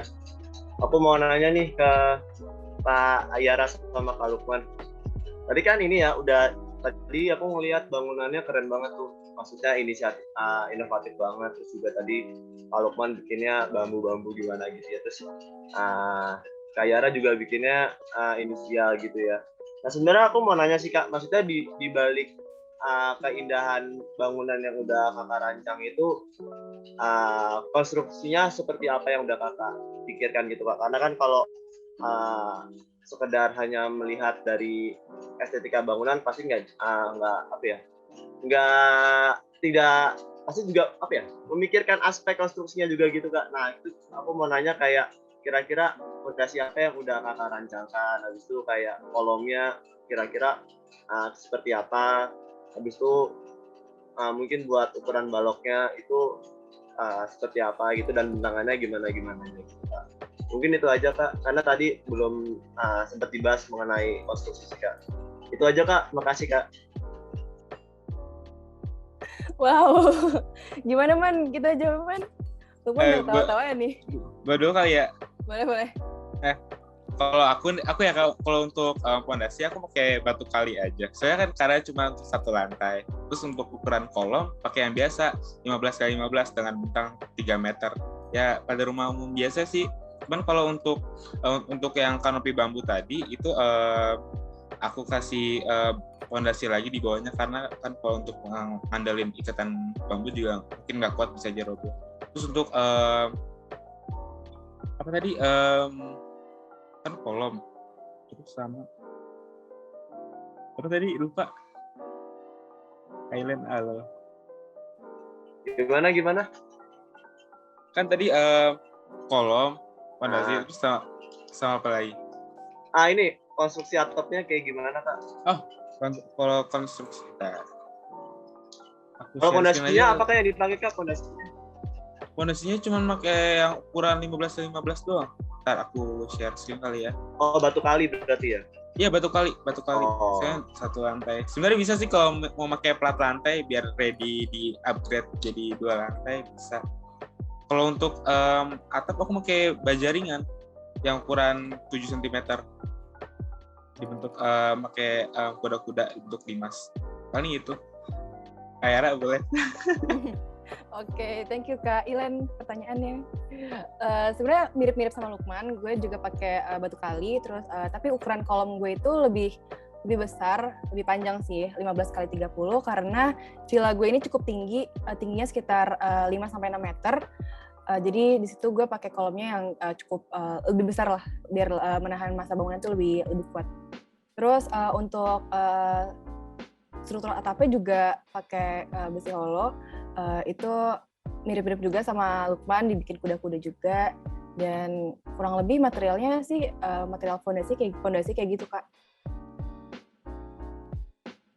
aku mau nanya nih ke Pak Ayara sama Kak Lukman. Tadi kan ini ya, tadi aku ngelihat bangunannya keren banget tuh. Maksudnya inisiatif, inovatif banget. Terus juga tadi Kak Lukman bikinnya bambu-bambu gimana gitu ya. Terus Kak Ayara juga bikinnya inisial gitu ya. Nah sebenarnya aku mau nanya sih Kak, maksudnya di balik keindahan bangunan yang udah Kakak rancang itu, konstruksinya seperti apa yang udah Kakak pikirkan gitu Kak? Karena kan kalau sekedar hanya melihat dari estetika bangunan pasti tidak pasti juga memikirkan aspek konstruksinya juga gitu Kak. Nah itu aku mau nanya kayak kira-kira fondasi apa yang udah Kakak rancangkan, habis itu kayak kolomnya kira-kira seperti apa, habis itu mungkin buat ukuran baloknya itu seperti apa gitu, dan bentangannya gimana gitu Kak. Mungkin itu aja Kak, karena tadi belum sempat dibahas mengenai konstruksi sih Kak. Itu aja Kak, makasih Kak. Wow, gimana Man? Kita jawab Man. Lukman udah tawa-tawa ya nih. Gue dulu kali ya. Boleh. Kalau aku ya kalau untuk fondasi aku pakai batu kali aja. Soalnya kan karena cuma untuk 1 lantai. Terus untuk ukuran kolom pakai yang biasa 15x15 dengan bentang 3 meter. Ya pada rumah umum biasa sih. Cuman kalau untuk yang kanopi bambu tadi itu aku kasih fondasi lagi di bawahnya, karena kan kalau untuk ngandelin ikatan bambu juga mungkin nggak kuat, bisa aja roboh. Terus untuk apa tadi kan kolom, terus sama apa tadi lupa, island alo gimana kan tadi kolom, fondasi, terus sama apa lagi? Ini konstruksi atapnya kayak gimana Kak? Kalau konstruksi kalau fondasinya apakah yang dipakai Kak fondasinya cuma pakai yang ukuran 15x15 doang. Ntar aku share screen kali ya. Oh, batu kali berarti ya? Iya, batu kali. Oh. Saya 1 lantai. Sebenarnya bisa sih kalau mau pakai plat lantai biar ready di upgrade jadi 2 lantai bisa. Kalau untuk atap aku pakai baja ringan yang ukuran 7 cm. Dibentuk pakai kuda-kuda bentuk limas. Paling itu. Ayara boleh. Oke, thank you Kak Ilen pertanyaannya. Sebenarnya mirip-mirip sama Lukman, gue juga pakai batu kali, terus tapi ukuran kolom gue itu lebih besar, lebih panjang sih, 15x30, karena villa gue ini cukup tinggi, tingginya sekitar 5-6 meter. Jadi di situ gue pakai kolomnya yang cukup lebih besar lah, biar menahan massa bangunan itu lebih kuat. Terus untuk struktur atapnya juga pakai besi holo. Itu mirip-mirip juga sama Lukman, dibikin kuda-kuda juga, dan kurang lebih materialnya sih material fondasi kayak gitu Kak.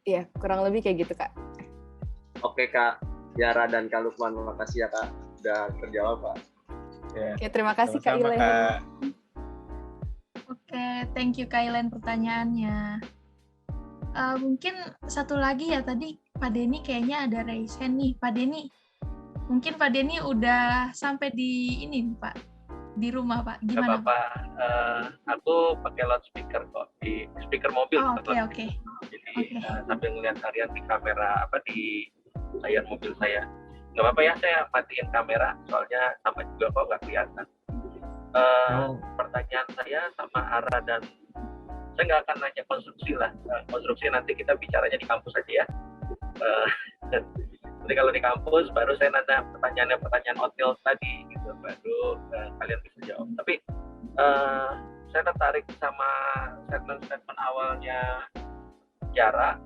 Iya, kurang lebih kayak gitu Kak. Oke Kak Yara dan Kak Lukman, makasih ya Kak udah terjawab Kak. Ya. Oke, terima kasih Kak Ilen. Oke, thank you Kak Ilen pertanyaannya. Mungkin satu lagi ya, tadi Pak Denny kayaknya ada raise hand nih. Pak Denny, mungkin Pak Denny udah sampai di ini Pak, di rumah Pak. Gimana? Gak apa-apa, aku pakai loudspeaker kok, di speaker mobil. Oke. Jadi sambil ngeliat harian di kamera di layar mobil saya. Gak apa-apa ya, saya matiin kamera, soalnya sama juga kok gak kelihatan. Pertanyaan saya sama Ara dan saya nggak akan nanya konstruksi lah. Konstruksi nanti kita bicaranya di kampus aja ya. Jadi kalau di kampus baru saya nanya pertanyaan hotel tadi gitu, baru kalian bisa jawab. Tapi saya tertarik sama statement awalnya Yara,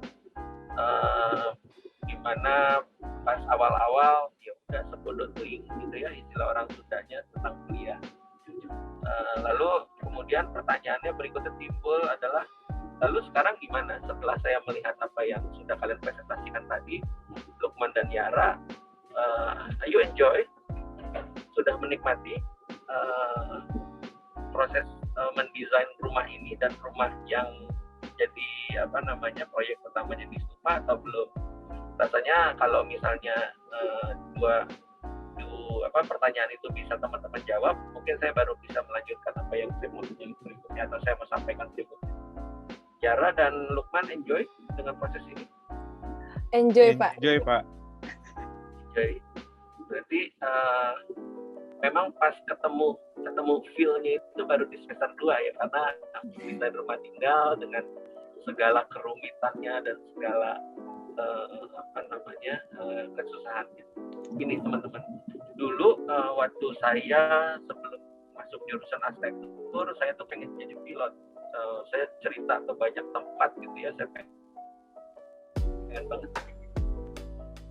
gimana pas awal-awal ya udah sebodoh teling gitu ya, istilah orang Sundanya tentang kuliah. Lalu kemudian pertanyaannya berikutnya timbul adalah, lalu sekarang gimana setelah saya melihat apa yang sudah kalian presentasikan tadi, Lukman dan Yara, you enjoy, sudah menikmati proses mendesain rumah ini dan rumah yang jadi proyek pertamanya di Stupa, atau belum? Rasanya kalau misalnya dua pertanyaan itu bisa teman-teman jawab, mungkin saya baru bisa melanjutkan apa yang saya mau tanya berikutnya atau saya mau sampaikan berikutnya. Yara dan Lukman enjoy dengan proses ini? Enjoy, Pak. Enjoy, Pak. Enjoy. Berarti memang pas ketemu feel-nya itu baru di semester 2 ya, karena kita di rumah tinggal dengan segala kerumitannya dan segala kesusahannya. Ini teman-teman, dulu waktu saya sebelum masuk jurusan arsitektur, saya tuh pengen jadi pilot. Saya cerita ke banyak tempat gitu ya, saya pengen banget.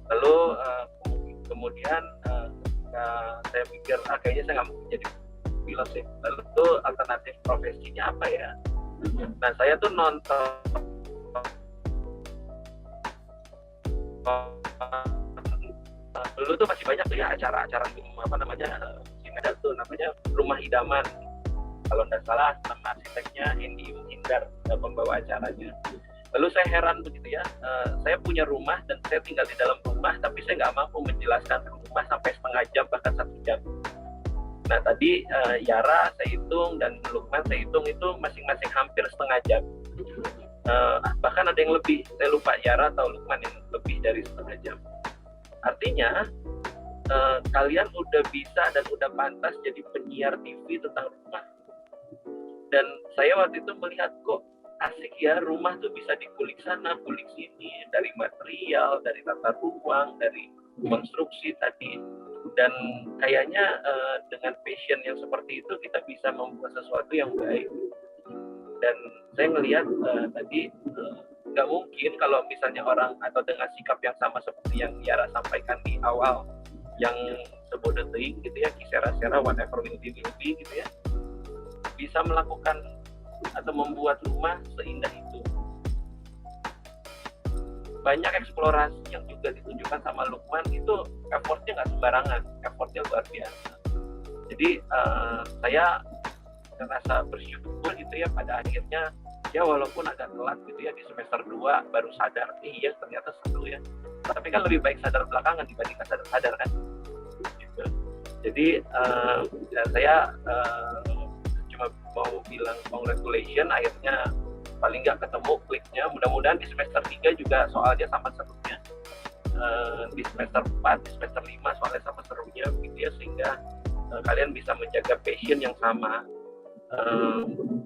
Lalu kemudian saya pikir kayaknya saya nggak mau jadi pilot sih. Lalu alternatif profesinya apa ya? Nah, saya tuh nonton dulu tuh masih banyak tuh ya acara-acara ada tuh namanya Rumah Idaman. Kalau nggak salah nama arsiteknya Hendy Hindar, pembawa acaranya. Lalu saya heran begitu ya, saya punya rumah dan saya tinggal di dalam rumah, tapi saya nggak mampu menjelaskan rumah sampai setengah jam bahkan 1 jam. Nah tadi Yara saya hitung dan Lukman saya hitung itu masing-masing hampir setengah jam. Bahkan ada yang lebih, saya lupa Yara atau Lukman yang lebih dari setengah jam. Artinya kalian udah bisa dan udah pantas jadi penyiar TV tentang rumah. Dan saya waktu itu melihat kok asik ya, rumah tuh bisa dikulik sana, kulik sini, dari material, dari tata ruang, dari konstruksi tadi. Dan kayaknya dengan passion yang seperti itu kita bisa membuat sesuatu yang baik. Dan saya ngelihat tadi nggak mungkin kalau misalnya orang atau dengan sikap yang sama seperti yang Yara sampaikan di awal, yang sebodoh teing gitu ya, kisera-sera whatever will be gitu ya, bisa melakukan atau membuat rumah seindah itu. Banyak eksplorasi yang juga ditunjukkan sama Lukman, itu effortnya nggak sembarangan, effortnya luar biasa. Jadi saya merasa bersyukur gitu ya, pada akhirnya ya walaupun agak telat gitu ya, di semester 2 baru sadar, iya ternyata seru ya. Tapi kan lebih baik sadar belakangan dibandingkan sadar kan. Gitu. Jadi saya cuma mau bilang congratulations, akhirnya paling nggak ketemu kliknya. Mudah-mudahan di semester 3 juga soalnya sama serunya, di semester 4, di semester 5 soalnya sama serunya gitu ya, sehingga kalian bisa menjaga passion yang sama,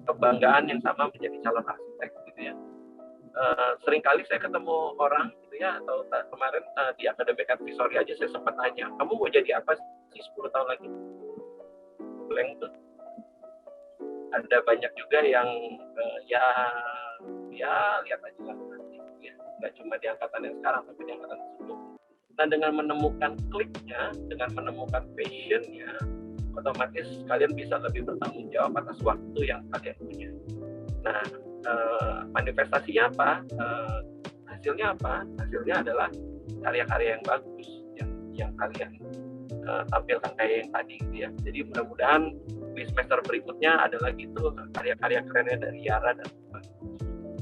kebanggaan yang sama menjadi calon arsitek gitu ya. Seringkali saya ketemu orang gitu ya, atau kemarin di Akademik Advisory aja saya sempat tanya, kamu mau jadi apa sih 10 tahun lagi? Blank tuh. Ada banyak juga yang ya lihat aja lah nanti ya, nggak cuma di angkatan yang sekarang tapi di angkatan sebelumnya. Nah, dengan menemukan kliknya, dengan menemukan passionnya, otomatis kalian bisa lebih bertanggung jawab atas waktu yang kalian punya. Nah, manifestasinya apa? Hasilnya apa? Hasilnya adalah karya-karya yang bagus yang kalian tampilkan kayak yang tadi gitu ya. Jadi mudah-mudahan di semester berikutnya ada lagi tuh karya-karya kerennya dari Yara dan Lukman.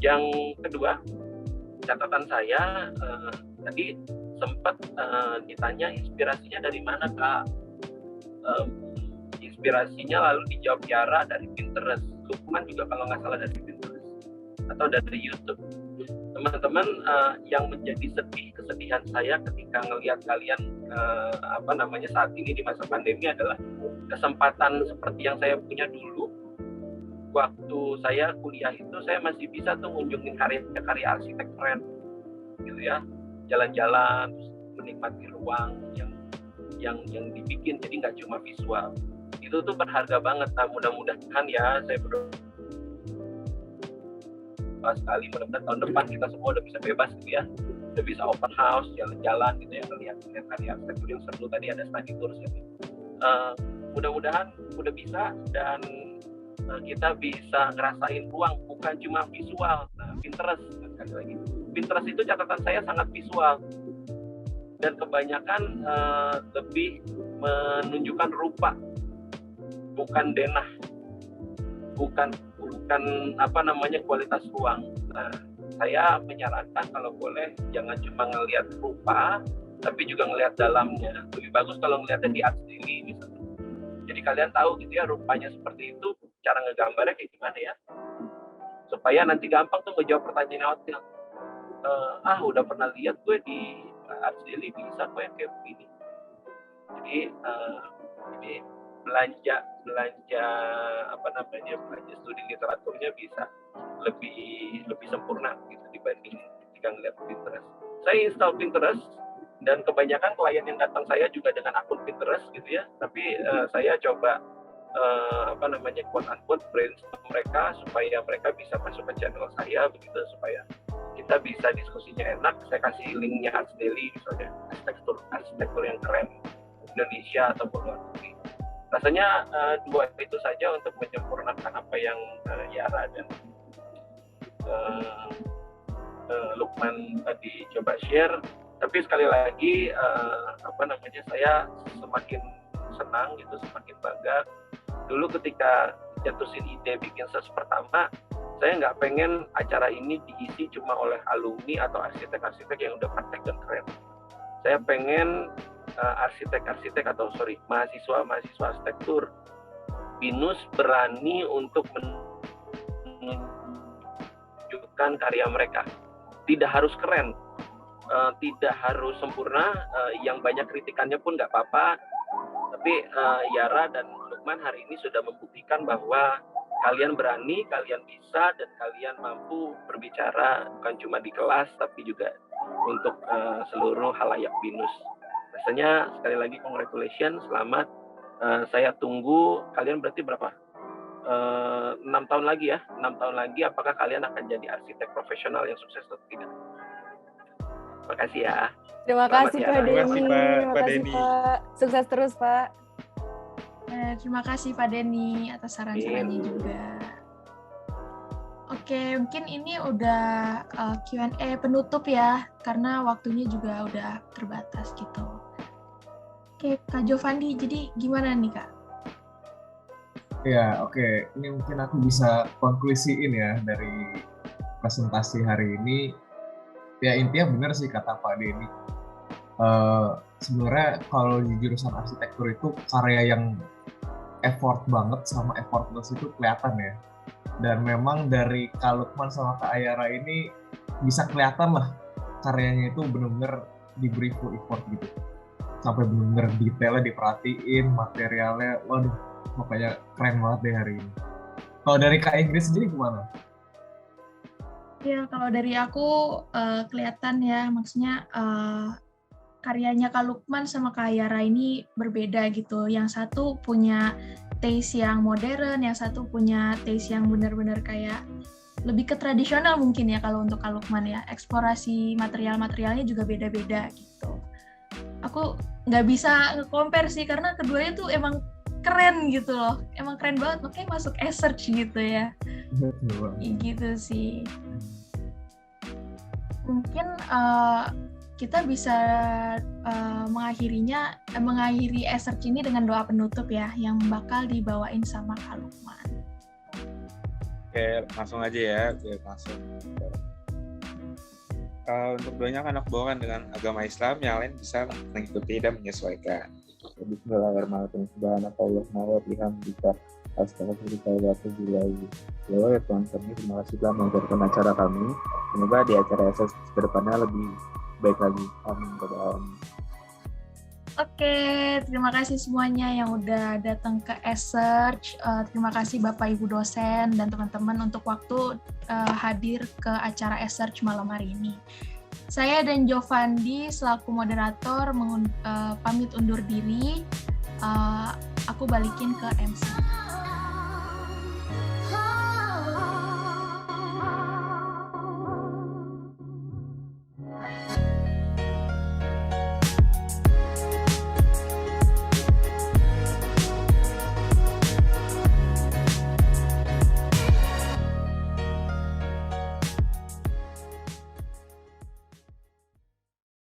Yang kedua, catatan saya tadi sempat ditanya inspirasinya dari mana Kak? Inspirasinya lalu dijawab Yara dari Pinterest, Lukman juga kalau nggak salah dari Pinterest atau dari YouTube. Teman-teman, yang menjadi kesedihan saya ketika ngelihat kalian saat ini di masa pandemi adalah kesempatan seperti yang saya punya dulu. Waktu saya kuliah itu saya masih bisa tuh ngunjungin karya-karya arsitek keren gitu ya, jalan-jalan, menikmati ruang yang dibikin, jadi nggak cuma visual. Itu tuh berharga banget. Nah, mudah-mudahan ya, saya berdoa sekali, mudah-mudahan tahun depan kita semua udah bisa bebas gitu ya, udah bisa open house, jalan-jalan gitu ya, ngelihat karya arsitektur yang seru. Tadi ada study tours gitu. Mudah-mudahan udah bisa, dan kita bisa ngerasain ruang bukan cuma visual. Nah, Pinterest sekali lagi, Pinterest itu catatan saya sangat visual dan kebanyakan lebih menunjukkan rupa, bukan denah, bukan kualitas ruang. Nah, saya menyarankan kalau boleh jangan cuma ngelihat rupa, tapi juga ngelihat dalamnya. Lebih bagus kalau ngelihatnya di Arts Daily misalnya. Jadi kalian tahu gitu ya rupanya seperti itu, cara ngegambarnya kayak gimana ya, supaya nanti gampang tuh ngejawab pertanyaan hotel. Udah pernah lihat gue di Arts Daily, bisa kok yang kayak begini. Jadi belanja studi literaturnya bisa lebih sempurna gitu dibanding ketika ngeliat Pinterest. Saya install Pinterest dan kebanyakan klien yang datang saya juga dengan akun Pinterest gitu ya, tapi saya coba quote unquote brainstorm mereka supaya mereka bisa masuk ke channel saya begitu, supaya kita bisa diskusinya enak. Saya kasih linknya Arts Daily misalnya, arsitektur yang keren Indonesia ataupun luar negeri. Rasanya dua itu saja untuk menyempurnakan apa yang Yara dan Lukman tadi coba share. Tapi sekali lagi saya semakin senang gitu, semakin bangga. Dulu ketika jatuhin ide bikin search pertama, saya nggak pengen acara ini diisi cuma oleh alumni atau arsitek-arsitek yang udah praktek dan keren. Saya pengen mahasiswa arsitektur BINUS berani untuk menunjukkan karya mereka. Tidak harus keren, tidak harus sempurna, yang banyak kritikannya pun nggak apa-apa. Tapi Yara dan Lukman hari ini sudah membuktikan bahwa kalian berani, kalian bisa, dan kalian mampu berbicara bukan cuma di kelas, tapi juga untuk seluruh halayak BINUS. Rasanya sekali lagi congratulations, selamat. Saya tunggu kalian berarti berapa? 6 tahun lagi ya. 6 tahun lagi apakah kalian akan jadi arsitek profesional yang sukses atau tidak? Terima kasih ya. Terima kasih Pak Denny. Terima kasih Pak. Sukses terus Pak. Terima kasih Pak Denny atas saran-sarannya juga. Oke, mungkin ini udah Q&A penutup ya, karena waktunya juga udah terbatas gitu. Oke, Kak Jovandi, jadi gimana nih Kak? Ya, oke. Ini mungkin aku bisa konklusiin ya dari presentasi hari ini. Ya intinya benar sih kata Pak Denny. Sebenarnya kalau di jurusan arsitektur itu karya yang effort banget sama effortless itu kelihatan ya. Dan memang dari Kak Lukman sama Kak Ayara ini bisa kelihatan lah karyanya itu benar-benar diberi full effort gitu. Sampai benar-benar detailnya diperhatiin, materialnya, waduh, pokoknya keren banget deh hari ini. Kalau dari Kak Inggris sendiri gimana? Ya, kalau dari aku kelihatan ya, maksudnya karyanya Kak Lukman sama Kak Ayara ini berbeda gitu. Yang satu punya taste yang modern, yang satu punya taste yang benar-benar kayak lebih ke tradisional mungkin ya kalau untuk Kak Lukman ya. Eksplorasi material-materialnya juga beda-beda gitu. Aku nggak bisa nge-compare sih karena keduanya tuh emang keren gitu loh. Emang keren banget, makanya masuk research gitu ya. Gitu sih. Mungkin kita bisa mengakhiri research ini dengan doa penutup ya, yang bakal dibawain sama Kak Lukman. Oke, langsung aja ya. Untuk doanya kan aku bawakan dengan agama Islam, yang lain bisa mengikuti dan menyesuaikan. Bismillahirrahmanirrahim. Subhanallah bihamdika astaghfiruka wa atubu ilaik. Ya Tuhan kami, terima kasih telah mengajarkan acara kami. Semoga di acara SS ke depannya lebih baik lagi. Amin. Oke, terima kasih semuanya yang udah datang ke research. Terima kasih Bapak Ibu dosen dan teman-teman untuk waktu hadir ke acara research malam hari ini. Saya dan Jovandi selaku moderator pamit undur diri. Aku balikin ke MC.